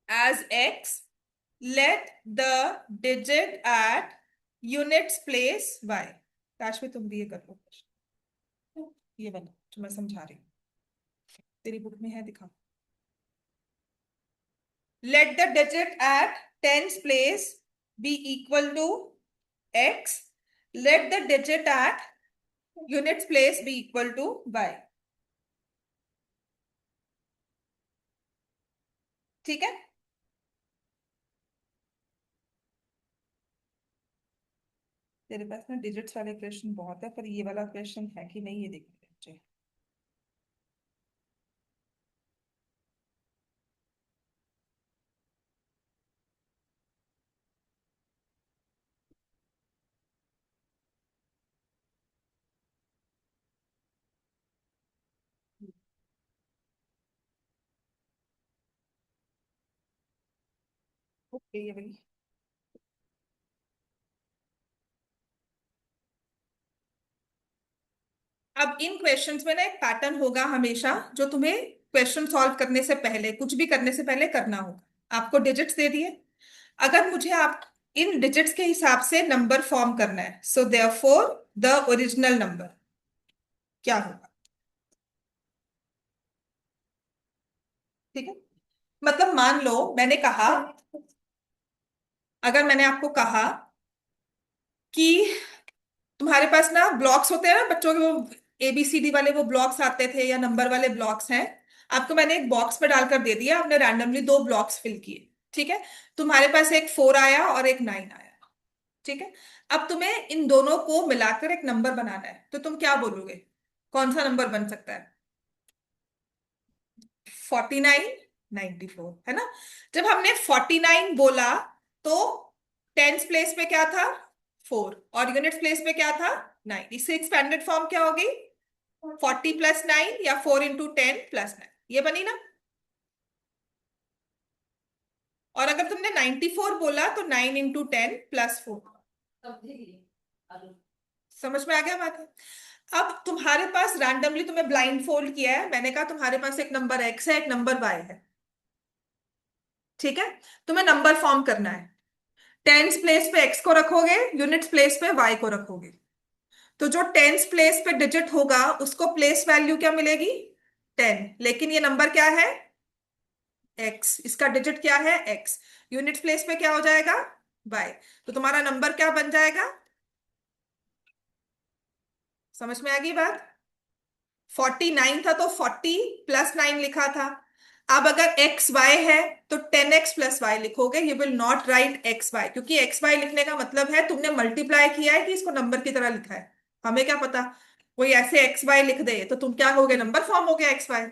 as x, let the digit at units place y। काश में तुम भी ये कर लो, ये वाला जो मैं समझा रही हूँ, तेरी बुक में है, दिखा। let the digit at tens place be equal to x, let the digit at units place be equal to y। ठीक है। तेरे पास ना डिजिट्स वाले क्वेश्चन बहुत है, पर ये वाला क्वेश्चन है कि नहीं ये देखना चाहिए। ओके, ये वाली। अब इन क्वेश्चंस में ना एक पैटर्न होगा हमेशा, जो तुम्हें क्वेश्चन सॉल्व करने से पहले, कुछ भी करने से पहले करना होगा। आपको डिजिट्स दे दिए, अगर मुझे आप इन डिजिट्स के हिसाब से नंबर फॉर्म करना है, so therefore the original number क्या होगा? ठीक है। मतलब मान लो मैंने कहा, अगर मैंने आपको कहा कि तुम्हारे पास ना ब्लॉक्स होते हैं ना बच्चों के, वो ABCD वाले वो ब्लॉक्स आते थे या नंबर वाले ब्लॉक्स हैं, आपको मैंने एक बॉक्स में डालकर दे दिया, आपने रैंडमली 2 ब्लॉक्स फिल किए। ठीक है। तुम्हारे पास एक 4 आया और एक 9 आया। ठीक है। अब तुम्हें इन दोनों को मिलाकर एक नंबर बनाना है, तो तुम क्या बोलोगे? कौन सा नंबर बन सकता है? 49, 94, है ना? जब हमने 49 बोला तो टेंस प्लेस पे क्या था? 4, और यूनिट्स प्लेस पे क्या था? 9। इससे एक्सपेंडेड फॉर्म क्या होगी? 40 + 9 या 4 × 10 + 9, ये बनी ना? और अगर तुमने 94 बोला तो 9 × 10 + 4। समझ में आ गया बात है? अब तुम्हारे पास रैंडमली तुम्हें ब्लाइंड फोल्ड किया है, मैंने कहा तुम्हारे पास एक नंबर x है, एक नंबर y है। ठीक है। तुम्हें नंबर फॉर्म करना है, टेंस प्लेस पे x को रखोगे, यूनिट्स प्लेस पे y को रखोगे, तो जो टेंस प्लेस पे डिजिट होगा उसको प्लेस वैल्यू क्या मिलेगी? 10। लेकिन ये नंबर क्या है? एक्स, इसका डिजिट क्या है एक्स, यूनिट प्लेस पे क्या हो जाएगा वाई, तो तुम्हारा नंबर क्या बन जाएगा, समझ में आ गई बात। 49 था तो 40 + 9 लिखा था। अब अगर एक्स वाई है तो 10x + y लिखोगे, you will not write x y, क्योंकि एक्स वाई लिखने का मतलब है तुमने मल्टीप्लाई किया है कि इसको नंबर की तरह लिखा है। हमें क्या पता, कोई ऐसे एक्स वाई लिख दे तो तुम क्या हो गए, नंबर फॉर्म हो गया एक्स वाई।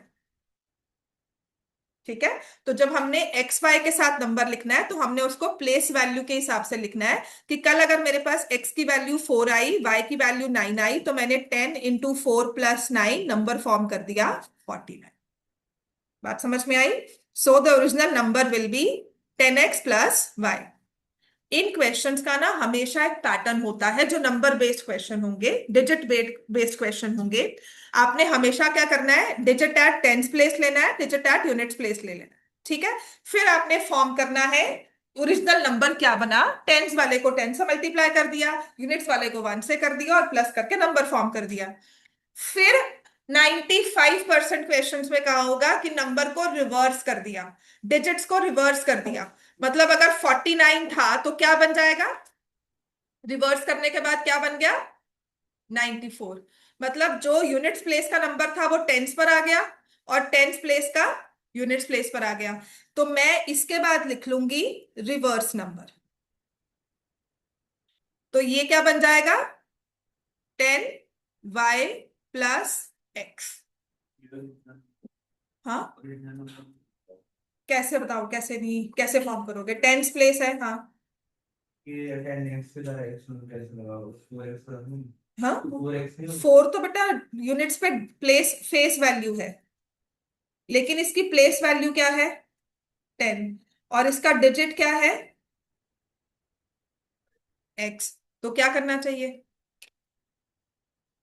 ठीक है, तो जब हमने एक्स वाई के साथ नंबर लिखना है तो हमने उसको प्लेस वैल्यू के हिसाब से लिखना है, कि कल अगर मेरे पास एक्स की वैल्यू 4 आई, वाई की वैल्यू 9 आई, तो मैंने 10 × 4 + 9 नंबर फॉर्म कर दिया 49। बात समझ में आई। So the original number will be 10x + y। इन क्वेश्चंस का ना हमेशा एक पैटर्न होता है, जो नंबर बेस्ड क्वेश्चन होंगे, डिजिट बेस्ड क्वेश्चन होंगे। आपने हमेशा क्या करना है, डिजिट एट टेंस प्लेस लेना है, डिजिट एट यूनिट्स प्लेस ले लेना है। ठीक है, फिर आपने फॉर्म करना है ओरिजिनल नंबर क्या बना, टेंस वाले को 10 से मल्टीप्लाई कर दिया, यूनिट्स वाले को 1 से कर दिया और प्लस करके नंबर फॉर्म कर दिया। फिर 95% क्वेश्चंस में कहा होगा कि नंबर को रिवर्स कर दिया, डिजिट्स को रिवर्स कर दिया। मतलब अगर 49 था तो क्या बन जाएगा, रिवर्स करने के बाद क्या बन गया 94। मतलब जो यूनिट्स प्लेस का नंबर था वो टेंस पर आ गया, और टेंस प्लेस का यूनिट्स प्लेस पर आ गया। तो मैं इसके बाद लिख लूंगी रिवर्स नंबर, तो ये क्या बन जाएगा 10y + x। हाँ, कैसे बताओ, कैसे नहीं, कैसे फॉर्म करोगे, टेंस प्लेस है। हाँ ये 10x के द्वारा x में कैसे लगाओ, 4x पर नहीं, हाँ, 4x नहीं 4 तो बेटा यूनिट्स पे प्लेस फेस वैल्यू है, लेकिन इसकी प्लेस वैल्यू क्या है 10, और इसका डिजिट क्या है x। तो क्या करना चाहिए,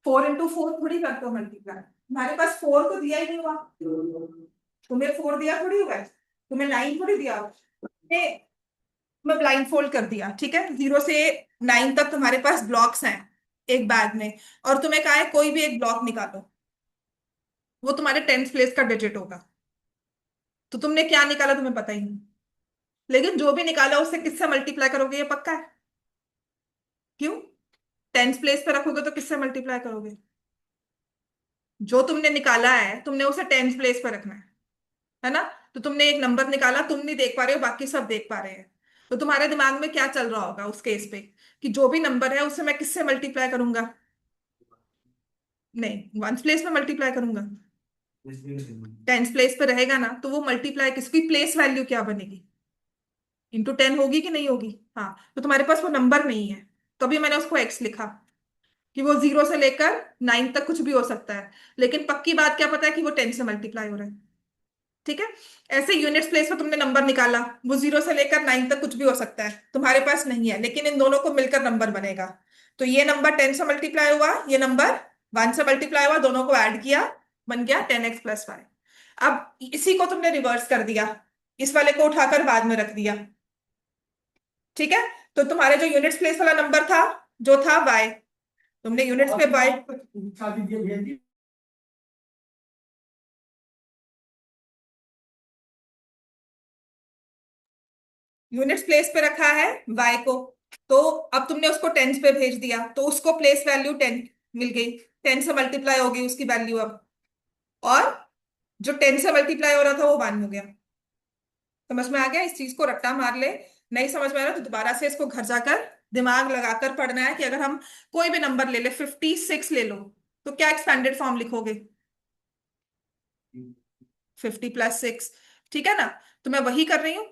4 × 4 थोड़ी करते हो मल्टीप्लाई, हमारे पास 4 तो दिया ही नहीं हुआ, तुम्हें 4 दिया थोड़ी हुआ है, तुम्हें 9 थोड़ी दिया हुआ है। मैं ब्लाइंड फोल्ड कर दिया, ठीक है, 0 से 9 तक तुम्हारे पास ब्लॉक्स हैं एक बैग में, और तुम्हें कहा है कोई भी एक ब्लॉक निकालो, वो तुम्हारे टेंथ प्लेस का डिजिट होगा। तो तुमने क्या निकाला तुम्हें पता ही नहीं, लेकिन जो भी निकाला उससे किससे मल्टीप्लाई करोगे ये पक्का है। क्यों, टेंथ प्लेस पे रखोगे तो किससे मल्टीप्लाई करोगे, जो तुमने निकाला है तुमने उसे टेंथ प्लेस पे रखना है ना। तो तुमने एक नंबर निकाला, तुम नहीं देख पा रहे हो, बाकी सब देख पा रहे हैं, तो तुम्हारे दिमाग में क्या चल रहा होगा उस केस पे, कि जो भी नंबर है उसे मैं किससे मल्टीप्लाई करूंगा, नहीं वंस प्लेस में मल्टीप्लाई करूंगा, टेंस प्लेस पे रहेगा ना, तो वो मल्टीप्लाई किसकी प्लेस वैल्यू क्या बनेगी, × 10 होगी कि नहीं होगी। हाँ, तो तुम्हारे पास वो नंबर नहीं है, तो अभी मैंने उसको एक्स लिखा, कि वो 0 से लेकर 9 तक कुछ भी हो सकता है, लेकिन पक्की बात क्या पता है कि वो 10 से मल्टीप्लाई हो रहा है। ठीक है, ऐसे यूनिट्स प्लेस पर तुमने नंबर निकाला, वो 0 से लेकर 9 तक कुछ भी हो सकता है, तुम्हारे पास नहीं है, लेकिन इन दोनों को मिलकर नंबर बनेगा। तो ये नंबर 10 से मल्टीप्लाई हुआ, ये नंबर 1 से मल्टीप्लाई हुआ, दोनों को ऐड किया, बन गया 10x + 5। अब इसी को तुमने रिवर्स कर दिया, इस वाले को उठाकर बाद में रख दिया। ठीक है, तो तुम्हारे जो यूनिट्स प्लेस वाला नंबर था जो था y, तुमने यूनिट्स पे y, यूनिट्स प्लेस पे रखा है y को, तो अब तुमने उसको टेंस पे भेज दिया, तो उसको प्लेस वैल्यू 10 मिल गई, 10 से मल्टीप्लाई होगी उसकी वैल्यू अब, और जो 10 से मल्टीप्लाई हो रहा था वो 1 हो गया। समझ में आ गया, इस चीज को रट्टा मार ले, नहीं समझ में आ रहा तो दोबारा से इसको घर जाकर दिमाग लगाकर पढ़ना है, कि अगर हम कोई भी नंबर ले ले, 56 ले लो, तो क्या एक्सपेंडेड फॉर्म लिखोगे 50 + 6, ठीक है ना। तो मैं वही कर रही हूँ।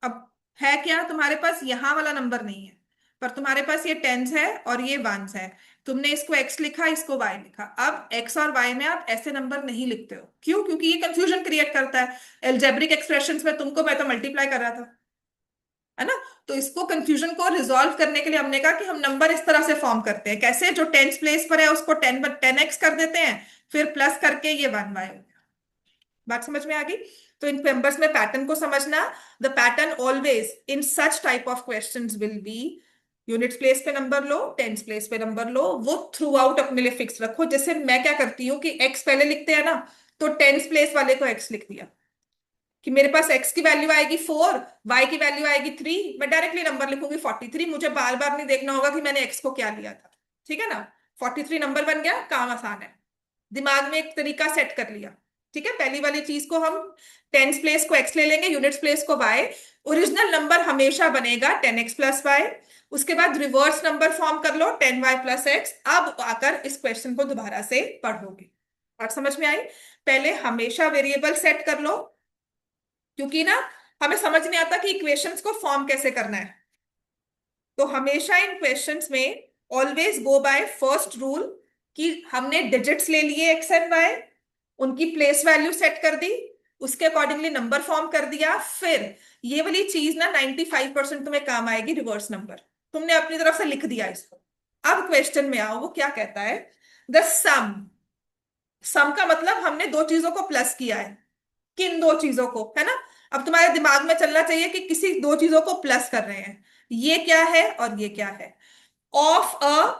अब है क्या, तुम्हारे पास यहाँ वाला नंबर नहीं है, पर तुम्हारे पास ये टेंस है और ये वंस है, तुमने इसको x लिखा, इसको y लिखा। अब x और y में आप ऐसे नंबर नहीं लिखते हो, क्यों, क्योंकि ये कंफ्यूजन क्रिएट करता है। एल्जेब्रिक एक्सप्रेशंस में तुमको, मैं तो मल्टीप्लाई कर रहा था, है ना। तो इसको कंफ्यूजन को रिजॉल्व करने के लिए हमने कहा कि हम नंबर इस तरह से फॉर्म करते हैं, कैसे, जो टेंस प्लेस पर है उसको 10x कर देते हैं, फिर प्लस करके ये 1y हो गया। बात समझ में आ गई। तो इन नंबर्स में पैटर्न को समझना, the pattern always in such type of questions will be, units place पे नंबर लो, टेंस प्लेस पे नंबर लो, वो थ्रू आउट अपने लिए फिक्स रखो। जैसे मैं क्या करती हूँ कि एक्स पहले लिखते हैं ना, तो टेंस प्लेस वाले को एक्स लिख दिया, कि मेरे पास x की वैल्यू आएगी 4, y की वैल्यू आएगी 3, मैं डायरेक्टली नंबर लिखूंगी 43, मुझे बार बार नहीं देखना होगा कि मैंने x को क्या लिया था। ठीक है ना, 43 नंबर बन गया, काम आसान है, दिमाग में एक तरीका सेट कर लिया। ठीक है, पहली वाली चीज को हम टेंस प्लेस को x ले लेंगे, यूनिट्स प्लेस को y, ओरिजिनल नंबर हमेशा बनेगा 10x प्लस y। उसके बाद रिवर्स नंबर फॉर्म कर लो 10y प्लस x। अब आकर इस क्वेश्चन को दोबारा से पढ़ोगे। बात समझ में आई? पहले हमेशा वेरिएबल सेट कर लो, क्योंकि ना हमें समझ नहीं आता कि इक्वेशंस को फॉर्म कैसे करना है। तो हमेशा इन क्वेश्चंस में always go by first rule, कि हमने डिजिट्स ले लिए एक्स एंड वाई, उनकी प्लेस वैल्यू सेट कर दी, उसके अकॉर्डिंगली नंबर फॉर्म कर दिया। फिर ये वाली चीज ना 95% तुम्हें काम आएगी, रिवर्स नंबर तुमने अपनी तरफ से लिख दिया इसको। अब क्वेश्चन में आओ, वो क्या कहता है, द सम। सम का मतलब हमने दो चीजों को प्लस किया है, किन दो चीजों को, है ना। अब तुम्हारे दिमाग में चलना चाहिए कि किसी दो चीजों को प्लस कर रहे हैं, ये क्या है और ये क्या है। Of a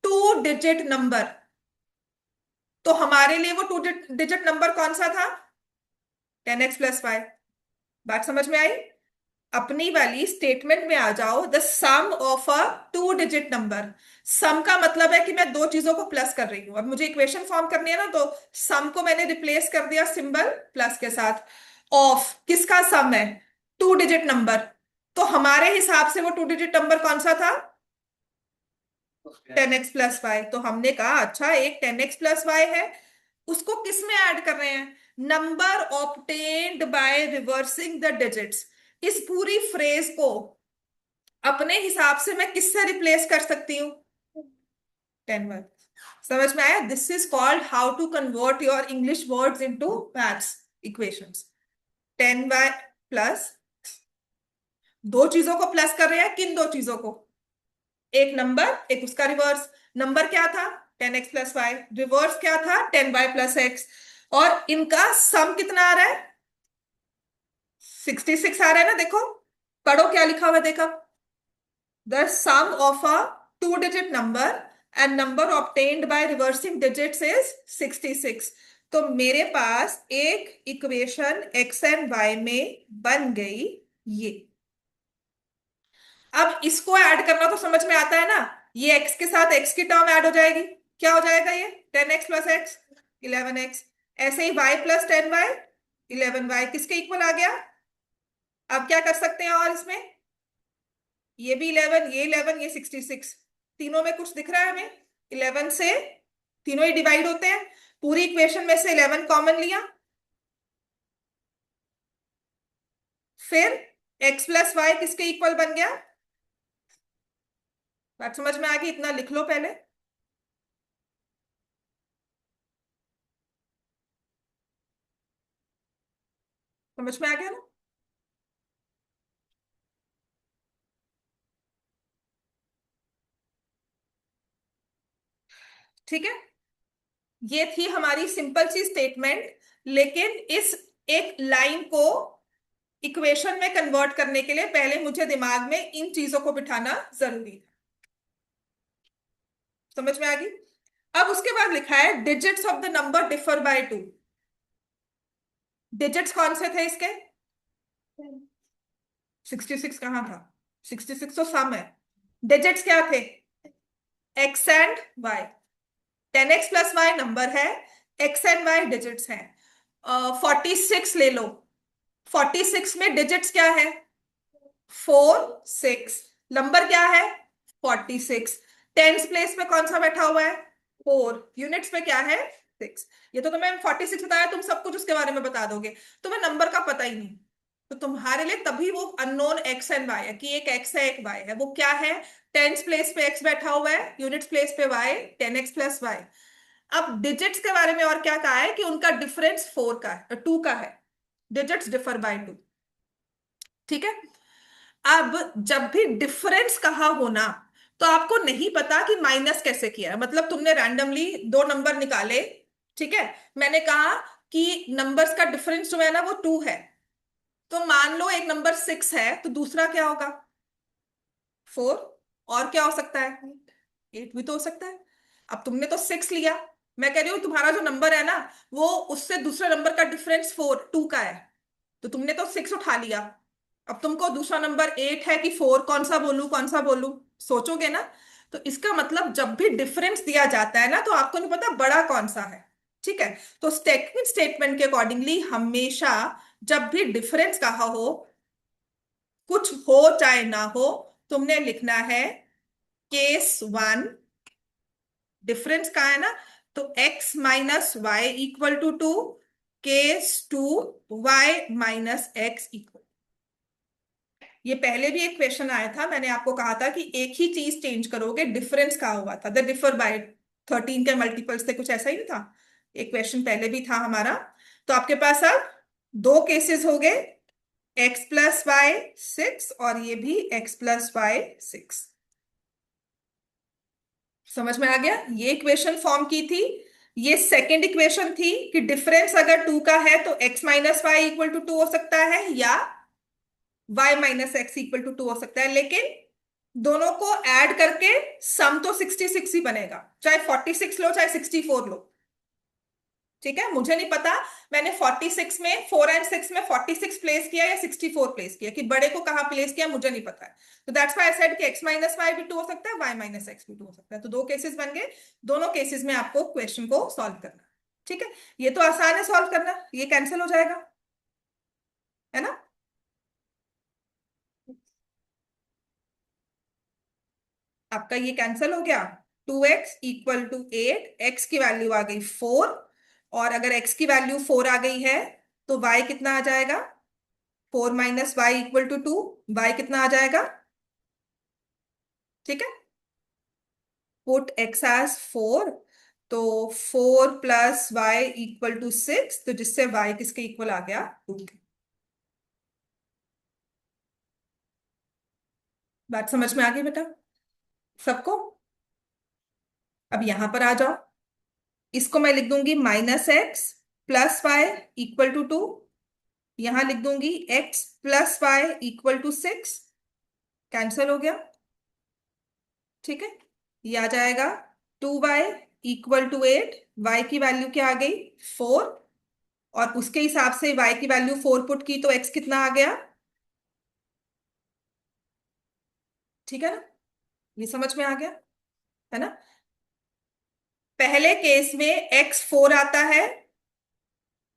two digit number, तो हमारे लिए वो टू डिजिट नंबर कौन सा था, 10x प्लस वाई। बात समझ में आई? अपनी वाली स्टेटमेंट में आ जाओ, the sum of a two digit number. Sum का मतलब है कि मैं दो चीजों को प्लस कर रही हूं। अब मुझे इक्वेशन फॉर्म करनी है ना, तो सम को मैंने रिप्लेस कर दिया सिंबल प्लस के साथ। ऑफ किसका सम है, टू डिजिट नंबर, तो हमारे हिसाब से वो टू डिजिट नंबर कौन सा था, 10x प्लस वाई। तो हमने कहा अच्छा, एक 10x प्लस वाई है, उसको किस में ऐड कर रहे हैं, number obtained by reversing the digits. इस पूरी फ्रेज को अपने हिसाब से मैं किससे रिप्लेस कर सकती हूँ, 10y। समझ में आया? This is called how to convert your English words into maths equations. 10y plus, दो चीजों को प्लस कर रहे हैं, किन दो चीजों को, एक नंबर एक उसका रिवर्स। नंबर क्या था, 10x प्लस वाई, रिवर्स क्या था, 10y प्लस एक्स, और इनका सम कितना आ रहा है, 66 आ रहा है ना। देखो, पढ़ो क्या लिखा हुआ है, देखा, the sum of a two digit number and number obtained by reversing digits is 66। तो मेरे पास एक इक्वेशन एक्स एंड वाई में बन गई ये। अब इसको ऐड करना तो समझ में आता है ना, ये x के साथ x की टर्म ऐड हो जाएगी, क्या हो जाएगा ये, 10x प्लस एक्स, 11x। ऐसे ही y प्लस 10y, 11y किसके इक्वल आ गया। अब क्या कर सकते हैं, और इसमें ये भी 11, ये 11, ये 66, तीनों में कुछ दिख रहा है हमें, 11 से तीनों ही डिवाइड होते हैं, पूरी इक्वेशन में से 11 कॉमन लिया, फिर x प्लस वाई किसके इक्वल बन गया। बात समझ में आ गई? इतना लिख लो पहले। समझ में आ गया ना? ठीक है, ये थी हमारी सिंपल सी स्टेटमेंट, लेकिन इस एक लाइन को इक्वेशन में कन्वर्ट करने के लिए पहले मुझे दिमाग में इन चीजों को बिठाना जरूरी है। समझ में आ गई? अब उसके बाद लिखा है digits of the number differ by 2। Digits कौन से थे इसके, 66 कहाँ था, 66 तो सम है। डिजिट्स क्या थे, x and y. 10x plus y number है, एक्स एंड वाई डिजिट्स हैं। 46 ले लो, 46 में डिजिट्स क्या है, 4 6, नंबर क्या है 46। टेंस प्लेस में कौन सा बैठा हुआ है, 4, यूनिट्स में क्या है 6। ये तो तुम्हें 46 बताया, तुम सब कुछ उसके बारे में बता दोगे, तुम्हें नंबर का पता ही नहीं। तो तुम्हारे लिए तभी वो अननोन एक्स एंड वाई है, कि एक एक्स है एक वाई है। वो क्या है, टेंस प्लेस पे एक्स बैठा हुआ है, यूनिट्स प्लेस पे वाई, 10x प्लस वाई। अब डिजिट्स के बारे में और क्या कहा है, कि उनका डिफरेंस 4 का है, 2 का है, डिजिट्स डिफर बाय 2। ठीक है, अब जब भी डिफरेंस कहा होना, तो आपको नहीं पता कि माइनस कैसे किया है, मतलब तुमने रैंडमली दो नंबर निकाले, ठीक है, मैंने कहा कि नंबर्स का डिफरेंस जो है ना वो 2 है, तो मान लो एक नंबर 6 है, तो दूसरा क्या होगा 4, और क्या हो सकता है 8 भी तो हो सकता है। अब तुमने तो 6 लिया, मैं कह रही हूं तुम्हारा जो नंबर है ना, वो उससे दूसरे नंबर का डिफरेंस 4 2 का है, तो तुमने तो 6 उठा लिया। अब तुमको दूसरा नंबर 8 है कि 4, कौन सा बोलूं कौन सा बोलूं, सोचोगे ना। तो इसका मतलब जब भी डिफरेंस दिया जाता है ना, तो आपको नहीं पता बड़ा कौन सा है। ठीक है। तो स्टेटमेंट स्टेटमेंट के अकॉर्डिंगली हमेशा जब भी डिफरेंस कहा हो, कुछ हो चाहे ना हो, तुमने लिखना है केस 1। डिफरेंस का है ना, तो x - y = 2, case 2 y - x =। ये पहले भी एक क्वेश्चन आया था, मैंने आपको कहा था कि एक ही चीज चेंज करोगे, डिफरेंस कहा हुआ था, द डिफर बाय 13 के मल्टीपल्स थे, कुछ ऐसा ही नहीं था। एक क्वेश्चन पहले भी था हमारा। तो आपके पास अब दो केसेस हो गए, x + y 6 और ये भी x + y 6। समझ में आ गया, ये इक्वेशन फॉर्म की थी। ये सेकंड इक्वेशन थी कि डिफरेंस अगर 2 का है तो x - y = 2 हो सकता है, या y - x = 2 हो सकता है, लेकिन दोनों को ऐड करके सम तो 66 ही बनेगा, चाहे 46 लो चाहे 64 लो। ठीक है, मुझे नहीं पता मैंने 46 में 4 और 6 में 46 प्लेस किया या 64 प्लेस किया, कि बड़े को कहां प्लेस किया मुझे नहीं पता है। तो दैट्स व्हाई आई सेड कि x - y भी 2 हो सकता है, y - x भी 2 हो सकता है। तो दो केसेस बन गए, दोनों केसेस में आपको क्वेश्चन को सॉल्व करना। ठीक है, ये तो आसान है सॉल्व करना, ये कैंसिल हो जाएगा, है ना। आपका ये कैंसिल हो गया। 2x = 8, x की वैल्यू आ गई 4, और अगर x की वैल्यू 4 आ गई है तो y कितना आ जाएगा, 4 - y = 2, y कितना आ जाएगा। ठीक है, पुट x as 4, तो 4 + y = 6, तो जिससे y किसके इक्वल आ गया, 2 के। बात समझ में आ गई बेटा सबको। अब यहां पर आ जाओ, इसको मैं लिख दूंगी -x + y = 2, यहां लिख दूंगी x + y = 6, कैंसिल हो गया। ठीक है, ये आ जाएगा 2y = 8, y की वैल्यू क्या आ गई, 4, और उसके हिसाब से y की वैल्यू 4 पुट की तो x कितना आ गया। ठीक है ना, ये समझ में आ गया, है ना। पहले केस में x 4 आता है,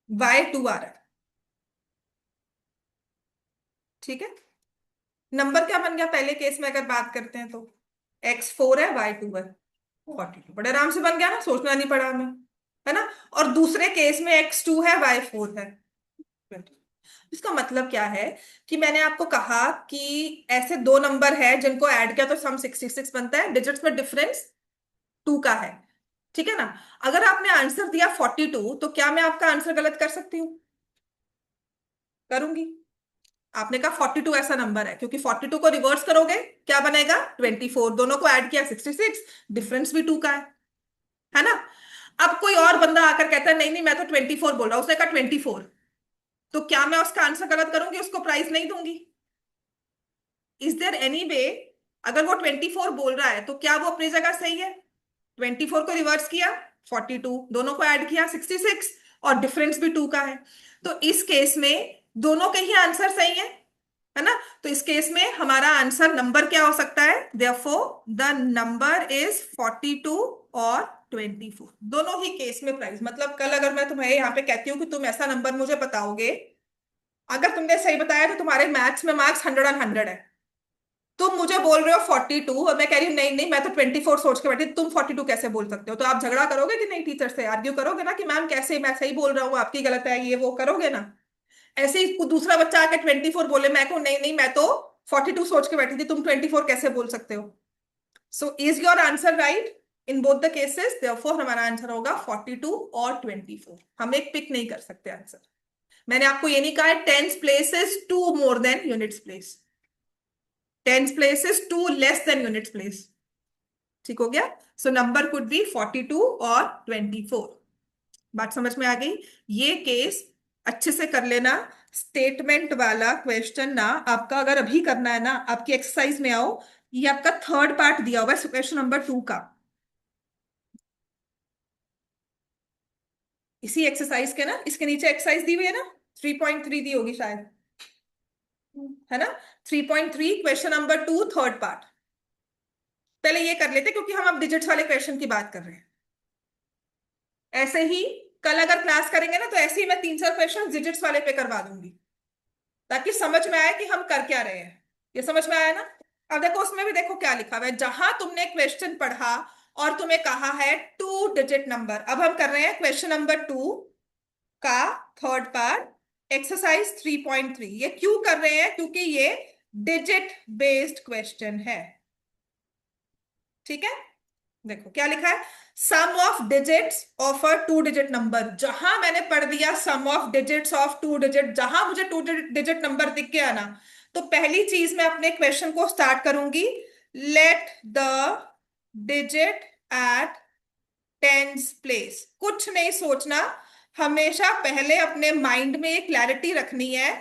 y 2 आ रहा है। ठीक है, नंबर क्या बन गया पहले केस में अगर बात करते हैं तो, x 4 है y 2 है, 42, बड़े आराम से बन गया ना, सोचना नहीं पड़ा हमें, है ना। और दूसरे केस में x 2 है y 4 है। इसका मतलब क्या है कि मैंने आपको कहा कि ऐसे दो नंबर है जिनको ऐड किया तो सम 66 बनता है, डिजिट्स में डिफरेंस 2 का है। ठीक है ना। अगर आपने आंसर दिया 42, तो क्या मैं आपका आंसर गलत कर सकती हूँ, करूंगी। आपने कहा 42 ऐसा नंबर है, क्योंकि 42 को रिवर्स करोगे क्या बनेगा, 24, दोनों को ऐड किया 66, डिफरेंस भी 2 का है ना। अब कोई और बंदा आकर कहता है नहीं नहीं मैं तो 24 बोल रहा हूं, उसने कहा 24, तो क्या मैं उसका आंसर गलत करूंगी, उसको प्राइज नहीं दूंगी। इज देयर एनी वे, अगर वो 24 बोल रहा है तो क्या वो अपनी जगह सही है। 24 को रिवर्स किया 42, दोनों को ऐड किया 66, और डिफरेंस भी 2 का है। तो इस केस में दोनों के ही आंसर सही है ना। तो इस केस में हमारा आंसर नंबर क्या हो सकता है, देयरफॉर द नंबर इज 42 और 24, दोनों ही केस में प्राइस। मतलब कल अगर मैं तुम्हें यहाँ पे कहती हूँ कि तुम ऐसा नंबर मुझे बताओगे, अगर तुमने सही बताया तो तुम्हारे मैथ्स में मार्क्स 100 है। तुम मुझे बोल रहे हो 42 और मैं कह रही हूँ नहीं नहीं मैं तो 24 सोच के बैठी, तुम 42 कैसे बोल सकते हो, तो आप झगड़ा करोगे कि नहीं, टीचर से आर्ग्यू करोगे ना कि मैम कैसे, मैं सही बोल रहा हूँ आपकी गलत है, ये वो करोगे ना। ऐसे ही दूसरा बच्चा आके 24 बोले, मैं कहूँ नहीं नहीं मैं तो 42 सोच के बैठी थी, तुम 24 कैसे बोल सकते हो। So is your answer right in both the cases, therefore हमारा आंसर होगा 42 और 24, हम एक पिक नहीं कर सकते आंसर। मैंने आपको ये नहीं कहा है tens place is 2 more than units place, tens place is 2 less than units place. ठीक हो गया। सो नंबर कुड बी 42 और 24। बात समझ में आ गई। ये केस अच्छे से कर लेना। स्टेटमेंट वाला क्वेश्चन ना आपका अगर अभी करना है ना, आपकी एक्सरसाइज में आओ, ये आपका थर्ड पार्ट दिया हुआ है क्वेश्चन नंबर 2 का, इसी एक्सरसाइज के ना, इसके नीचे एक्सरसाइज दी हुई है ना, 3.3 दी होगी शायद, है ना? 3.3 क्वेश्चन नंबर 2 थर्ड पार्ट। पहले ये कर लेते क्योंकि हम अब डिजिट्स वाले क्वेश्चन की बात कर रहे हैं। ऐसे ही कल अगर क्लास करेंगे ना, तो ऐसे ही मैं 3-4 क्वेश्चन डिजिट्स वाले पे करवा दूंगी, ताकि समझ में आए कि हम कर क्या रहे हैं। ये समझ में आया ना? अब देखो उसमें भी देखो क्या लिखा हुआ है, जहां तुमने क्वेश्चन पढ़ा और तुम्हें कहा है 2 डिजिट नंबर। अब हम कर रहे हैं क्वेश्चन नंबर 2 का थर्ड पार्ट, एक्सरसाइज 3.3। ये क्यों कर रहे हैं? क्योंकि ये डिजिट बेस्ड क्वेश्चन है। ठीक है, देखो क्या लिखा है, sum of digits of a 2 digit number. जहां मैंने पढ़ दिया sum of digits of 2 digit, जहां मुझे 2 डिजिट नंबर दिख गया ना, तो पहली चीज मैं अपने क्वेश्चन को स्टार्ट करूंगी, let the digit at tens place. कुछ नहीं सोचना, हमेशा पहले अपने माइंड में एक क्लैरिटी रखनी है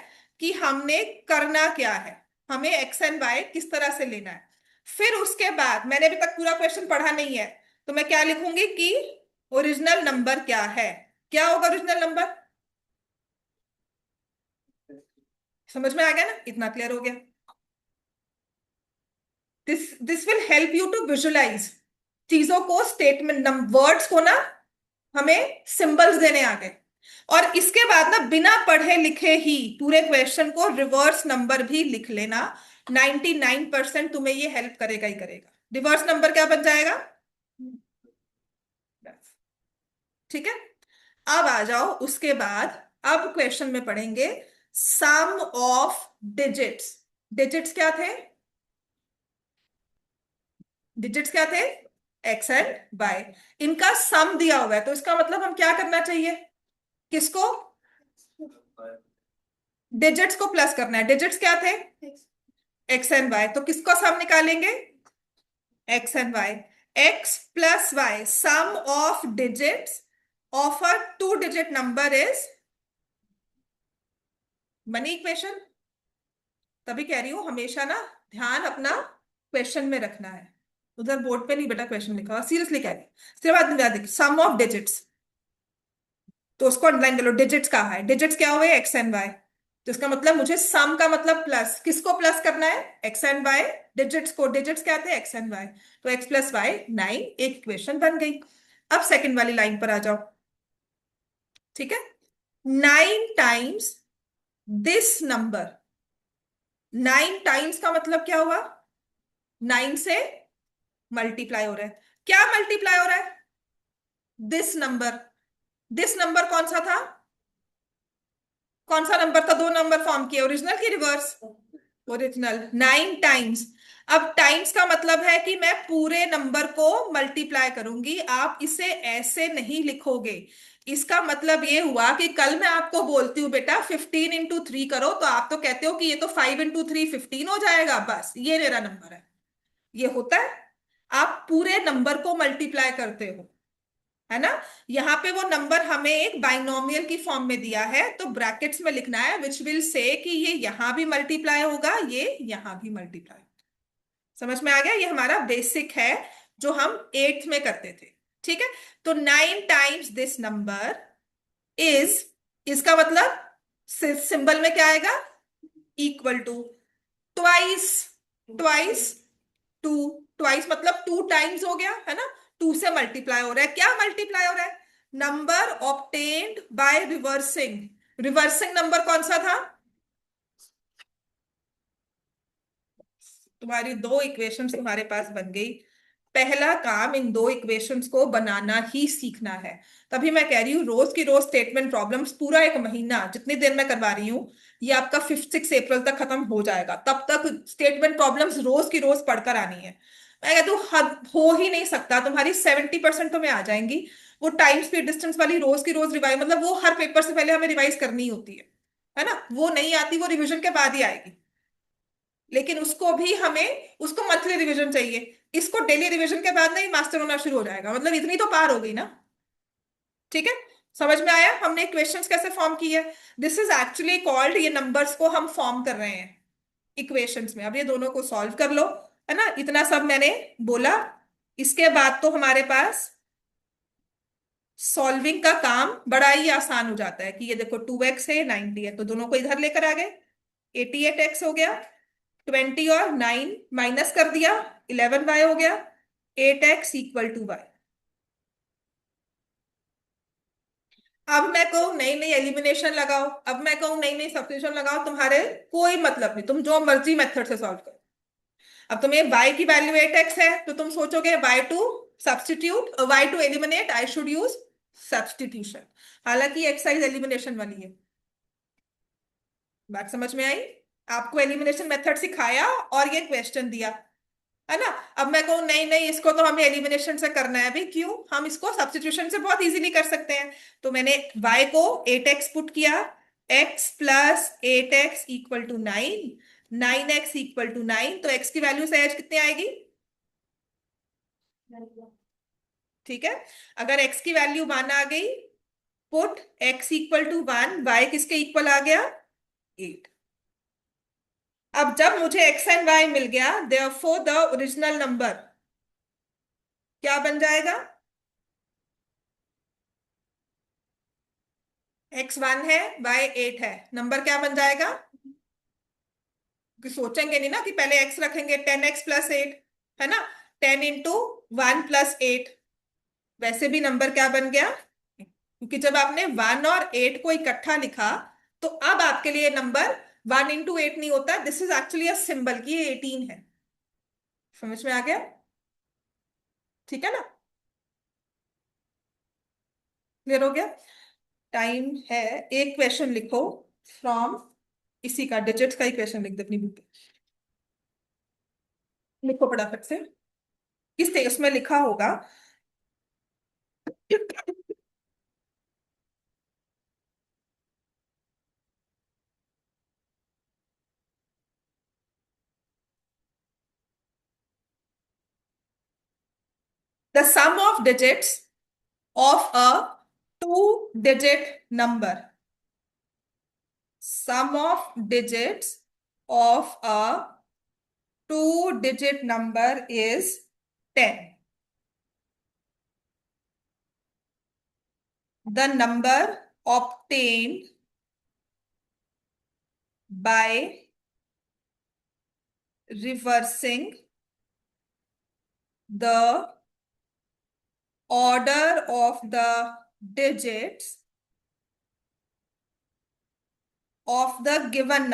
कि हमने करना क्या है, हमें एक्स एंड वाई किस तरह से लेना है। फिर उसके बाद मैंने अभी तक पूरा क्वेश्चन पढ़ा नहीं है, तो मैं क्या लिखूंगी कि ओरिजिनल नंबर क्या है। क्या होगा ओरिजिनल नंबर? समझ में आ गया ना? इतना क्लियर हो गया? This will help you to visualise चीजों को, स्टेटमेंट वर्ड्स को ना हमें सिंबल्स देने आ गए। और इसके बाद ना बिना पढ़े लिखे ही पूरे क्वेश्चन को रिवर्स नंबर भी लिख लेना। 99% तुम्हें ये हेल्प करेगा ही करेगा। रिवर्स नंबर क्या बन जाएगा? ठीक है, अब आ जाओ उसके बाद। अब क्वेश्चन में पढ़ेंगे सम ऑफ डिजिट्स। डिजिट्स क्या थे? डिजिट्स क्या थे? X and y. इनका सम दिया हुआ है, तो इसका मतलब हम क्या करना चाहिए? किसको? डिजिट्स को प्लस करना है। डिजिट्स क्या थे? X and y. तो किसको सम निकालेंगे? X and y. X plus y, sum of digits of a 2 digit number is many equation. तभी कह रही हूं हमेशा ना ध्यान अपना क्वेश्चन में रखना है, उधर बोर्ड पे नहीं बेटा क्वेश्चन लिखा हुआ, सीरियसली कह रही। उसके बाद सम ऑफ डिजिट्स, तो उसको अंडरलाइन कर लो। डिजिट्स कहा है, डिजिट्स क्या हुए? X and y. तो इसका मतलब मुझे सम का मतलब प्लस, किसको प्लस करना है? X and y. डिजिट्स को, डिजिट्स क्या थे? X and y. तो एक्स प्लस वाई 9, एक इक्वेशन बन गई। अब सेकंड वाली लाइन पर आ जाओ। ठीक है, 9 टाइम्स दिस नंबर। 9 टाइम्स का मतलब क्या हुआ? 9 से मल्टीप्लाई हो रहा है। क्या मल्टीप्लाई हो रहा है? This number. दिस नंबर कौन सा था? कौन सा नंबर था? 2 नंबर फॉर्म किए, ओरिजिनल की रिवर्स? ओरिजिनल। 9 टाइम्स। अब टाइम्स का मतलब है कि मैं पूरे नंबर को मल्टीप्लाई करूंगी, आप इसे ऐसे नहीं लिखोगे। इसका मतलब ये हुआ कि कल मैं आपको बोलती हूँ बेटा 15 × 3 करो, तो आप तो कहते हो कि ये तो 5 × 3 15 हो जाएगा, बस ये मेरा नंबर है। ये होता है, आप पूरे नंबर को मल्टीप्लाई करते हो, है ना? यहाँ पे वो नंबर हमें एक बाइनोमियल की फॉर्म में दिया है, तो ब्रैकेट्स में लिखना है विच विल से कि ये यहां भी मल्टीप्लाई होगा, ये यहां भी मल्टीप्लाई। समझ में आ गया? ये हमारा बेसिक है जो हम 8th में करते थे। ठीक है, तो 9 टाइम्स दिस नंबर इज, इसका मतलब सिंबल में क्या आएगा? Equal to twice. Twice 2। Twice मतलब 2 टाइम्स हो गया, है ना? 2 से मल्टीप्लाई हो रहा है। क्या मल्टीप्लाई हो रहा है? Number obtained by reversing. Reversing number कौन सा था? तुम्हारी 2 इक्वेशंस तुम्हारे पास बन गई। पहला काम इन 2 इक्वेशंस को बनाना ही सीखना है। तभी मैं कह रही हूँ रोज की रोज स्टेटमेंट प्रॉब्लम्स पूरा 1 महीना जितनी देर मैं करवा रही हूँ, ये आपका 5-6 अप्रैल तक खत्म हो जाएगा। तब तक स्टेटमेंट प्रॉब्लम्स रोज की रोज पढ़कर आनी है। मैं कहती हूँ हो ही नहीं सकता, तुम्हारी 70% तो में आ जाएंगी। वो टाइम स्पीड डिस्टेंस वाली रोज की रोज रिवाइज, मतलब वो हर पेपर से पहले हमें रिवाइज करनी होती है ना? वो नहीं आती, वो रिविजन के बाद ही आएगी। लेकिन उसको भी हमें, उसको मंथली रिवीजन चाहिए, इसको डेली रिवीजन के बाद नहीं मास्टर होना शुरू हो जाएगा, मतलब इतनी तो पार हो गई ना। ठीक है, समझ में आया हमने इक्वेशंस कैसे फॉर्म की है? दिस इज एक्चुअली कॉल्ड, ये नंबर्स को हम फॉर्म कर रहे हैं इक्वेशंस में। अब ये दोनों को सॉल्व कर लो, है ना? इतना सब मैंने बोला। इसके बाद तो हमारे पास सॉल्विंग का काम बड़ा ही आसान हो जाता है कि ये देखो 2x है 90 है, तो दोनों को इधर लेकर आ गए, 88x हो गया, 20 और 9 माइनस कर दिया, 11y हो गया, 8x इक्वल टू वाई। अब मैं कहूँ नई नई एलिमिनेशन लगाओ, अब मैं कहूँ नई नई सब्स्टिट्यूशन लगाओ, तुम्हारे कोई मतलब नहीं, तुम जो मर्जी मेथड से सॉल्व करो। अब तुम्हें y की वैल्यू 8x है तो तुम सोचोगे y to substitute, y to eliminate I should use substitution. हालांकि एक्सरसाइज एलिमिनेशन वाली है। बात समझ में आई? आपको एलिमिनेशन मेथड सिखाया और ये क्वेश्चन दिया, है ना। अब मैं कहूँ नहीं नहीं, इसको तो हमें एलिमिनेशन से करना है। अभी क्यों? हम इसको सब्स्टिट्यूशन से बहुत इजीली कर सकते हैं। तो मैंने y को 8x पुट किया, x plus 8x equal to 9, 9x equal to 9, तो x की वैल्यू सहज कितनी आएगी? ठीक है। अगर x की वैल्यू 1 आ गई, put x equal to 1, y किसके इक्वल आ गया? 8। अब जब मुझे x एंड y मिल गया, देयरफॉर द ओरिजिनल नंबर क्या बन जाएगा? x 1 है, y 8 है, नंबर क्या बन जाएगा? कि सोचेंगे नहीं ना कि पहले x रखेंगे, 10x प्लस 8, है ना, 10 इंटू 1 प्लस 8, वैसे भी नंबर क्या बन गया? क्योंकि जब आपने 1 और 8 को इकट्ठा लिखा, तो अब आपके लिए नंबर 1 इंटू 8 नहीं होता, this is actually a symbol की 18 है। समझ में आ गया? ठीक है ना? क्लियर हो गया? टाइम है, एक क्वेश्चन लिखो फ्रॉम इसी का, डिजिट्स का ही क्वेश्चन लिख दे अपनी बुक पे। लिखो फटाफट से, किससे उसमें लिखा होगा। The sum of digits of a two-digit number. Sum of digits of a two-digit number is 10. The number obtained by reversing the order of the digits of the given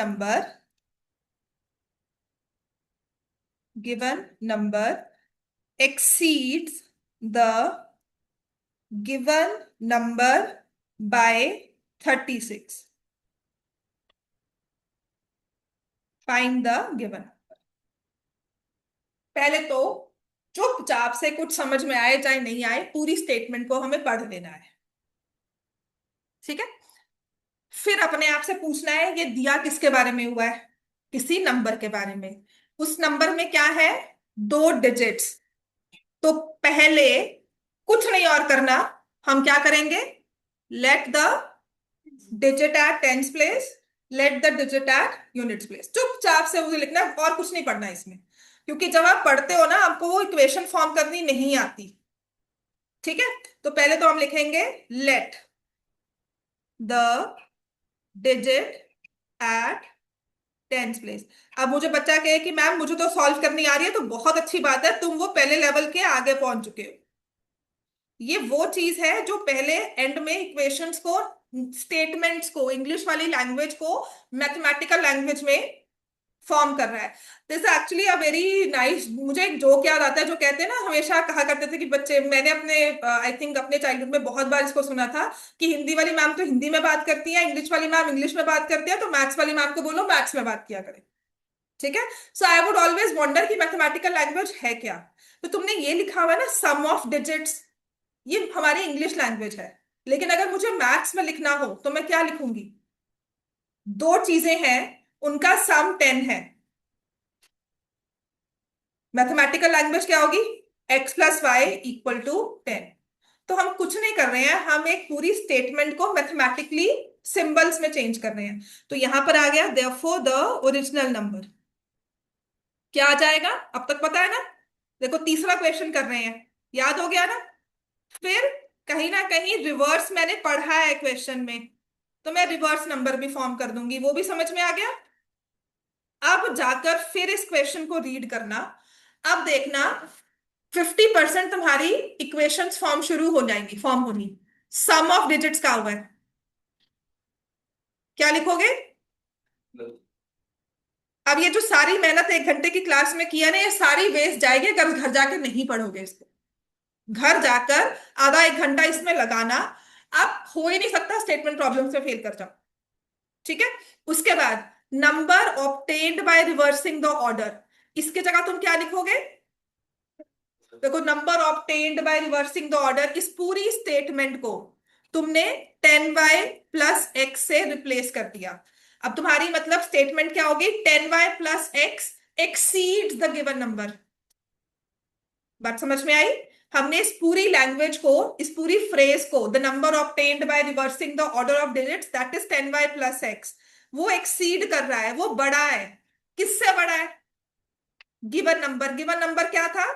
number exceeds the given number by 36. Find the given. पहले तो चुपचाप से, कुछ समझ में आए चाहे नहीं आए, पूरी स्टेटमेंट को हमें पढ़ लेना है। ठीक है। फिर अपने आप से पूछना है ये दिया किसके बारे में हुआ है? किसी नंबर के बारे में। उस नंबर में क्या है? दो डिजिट्स। तो पहले कुछ नहीं और करना, हम क्या करेंगे? Let the digit at tens place, let the digit at units place. चुपचाप से मुझे लिखना है और कुछ नहीं पढ़ना इसमें, क्योंकि जब आप पढ़ते हो ना आपको वो इक्वेशन फॉर्म करनी नहीं आती। ठीक है। तो पहले तो हम लिखेंगे let the digit at tens place. अब मुझे बच्चा कहे कि मैम मुझे तो सॉल्व करनी आ रही है, तो बहुत अच्छी बात है, तुम वो पहले लेवल के आगे पहुंच चुके हो। ये वो चीज है जो पहले एंड में इक्वेशंस को, स्टेटमेंट्स को, इंग्लिश वाली लैंग्वेज को मैथमेटिकल लैंग्वेज में फॉर्म कर रहा है। This actually a very nice. मुझे एक जोक याद आता है, जो कहते हैं ना, हमेशा कहा करते थे कि बच्चे, मैंने अपने आई थिंक अपने चाइल्डहुड में बहुत बार इसको सुना था कि हिंदी वाली मैम तो हिंदी में बात करती है, इंग्लिश वाली मैम इंग्लिश में बात करती है, तो मैथ्स वाली मैम को बोलो मैथ्स में बात किया करे। ठीक है। सो आई वुड ऑलवेज वंडर कि मैथमेटिकल लैंग्वेज है क्या। तो तुमने ये लिखा हुआ है ना सम ऑफ डिजिट्स, ये हमारी इंग्लिश लैंग्वेज है, लेकिन अगर मुझे मैथ्स में लिखना हो तो मैं क्या लिखूंगी? दो चीजें हैं, उनका सम 10 है। मैथमेटिकल लैंग्वेज क्या होगी? x plus y equal to 10। तो हम कुछ नहीं कर रहे हैं, हम एक पूरी स्टेटमेंट को मैथमेटिकली सिंबल्स में चेंज कर रहे हैं। तो यहां पर आ गया देयरफॉर द ओरिजिनल नंबर क्या आ जाएगा? अब तक पता है ना? देखो तीसरा क्वेश्चन कर रहे हैं, याद हो गया ना? फिर कहीं ना कहीं रिवर्स मैंने पढ़ा है क्वेश्चन में, तो मैं रिवर्स नंबर भी फॉर्म कर दूंगी, वो भी समझ में आ गया। अब जाकर फिर इस क्वेश्चन को रीड करना। अब देखना 50% तुम्हारी इक्वेशंस फॉर्म शुरू हो जाएंगी, फॉर्म होनी। सम ऑफ डिजिट्स का हुआ है, क्या लिखोगे? अब ये जो सारी मेहनत 1 घंटे की क्लास में किया ना, ये सारी वेस्ट जाएगी अगर घर जाकर नहीं पढ़ोगे इसको। घर जाकर आधा 1 घंटा इसमें लगाना। अब हो ही नहीं सकता स्टेटमेंट प्रॉब्लम से फेल कर जाओ, ठीक है। उसके बाद number obtained by reversing the order, इसकी जगह तुम क्या लिखोगे? देखो, number obtained by reversing the order, इस पूरी स्टेटमेंट को तुमने 10y प्लस एक्स से रिप्लेस कर दिया। अब तुम्हारी मतलब स्टेटमेंट क्या होगी? 10y plus x exceeds the given number. बात समझ में आई? हमने इस पूरी लैंग्वेज को, इस पूरी फ्रेज को, the number obtained by reversing the order of digits that is 10y plus x, वो एक्सीड कर रहा है, वो बड़ा है। किससे बड़ा है? Given number. गिवन नंबर क्या था?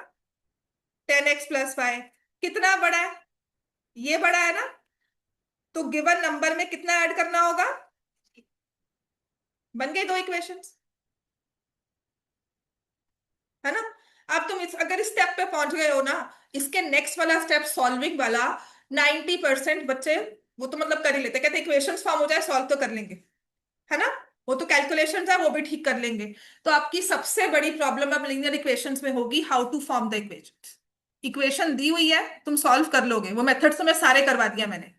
10x plus Y. कितना बड़ा है? ये बड़ा है ना। तो गिवन नंबर में कितना ऐड करना होगा? बन गए 2 इक्वेशंस, है ना। अब तुम अगर इस स्टेप पे पहुंच गए हो ना, इसके नेक्स्ट वाला स्टेप सॉल्विंग वाला, 90% बच्चे वो तो मतलब कर ही लेते, कहते इक्वेशंस फॉर्म हो जाए सॉल्व तो कर लेंगे, है ना। वो तो कैलकुलेशंस है, वो भी ठीक कर लेंगे। तो आपकी सबसे बड़ी प्रॉब्लम अब लीनियर इक्वेशंस में होगी, how to form the equations. Equation दी हुई है, तुम सॉल्व कर लोगे, वो मेथड्स तो मैं सारे करवा दिया मैंने,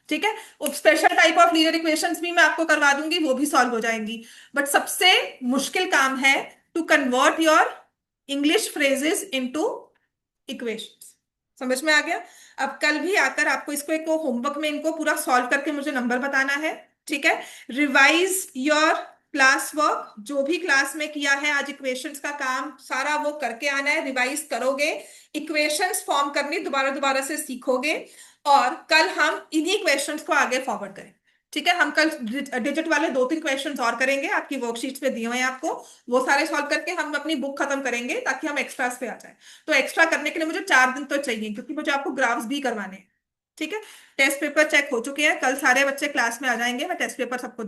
ठीक है। Special type of linear equations भी मैं आपको करवा दूंगी, वो भी सॉल्व हो जाएंगी। बट सबसे मुश्किल काम है to convert your English phrases into equations. समझ में आ गया? अब कल भी आकर आपको इसको एक होमवर्क में इनको पूरा सॉल्व करके मुझे नंबर बताना है, ठीक है। रिवाइज योर क्लास वर्क, जो भी क्लास में किया है आज इक्वेशंस का काम सारा वो करके आना है, रिवाइज करोगे, इक्वेशंस फॉर्म करनी दोबारा दोबारा से सीखोगे, और कल हम इन्हीं क्वेश्चंस को आगे फॉरवर्ड करें, ठीक है। हम कल डिजिट वाले 2-3 क्वेश्चंस और करेंगे, आपकी वर्कशीट्स पे दिए हुए हैं आपको, वो सारे सॉल्व करके हम अपनी बुक खत्म करेंगे ताकि हम एक्स्ट्रास पे आ जाए। तो एक्स्ट्रा करने के लिए मुझे 4 दिन तो चाहिए, क्योंकि मुझे आपको ग्राफ्स भी करवाने हैं, ठीक है। टेस्ट पेपर चेक हो चुके हैं, कल सारे बच्चे क्लास में आ जाएंगे, मैं टेस्ट पेपर सबको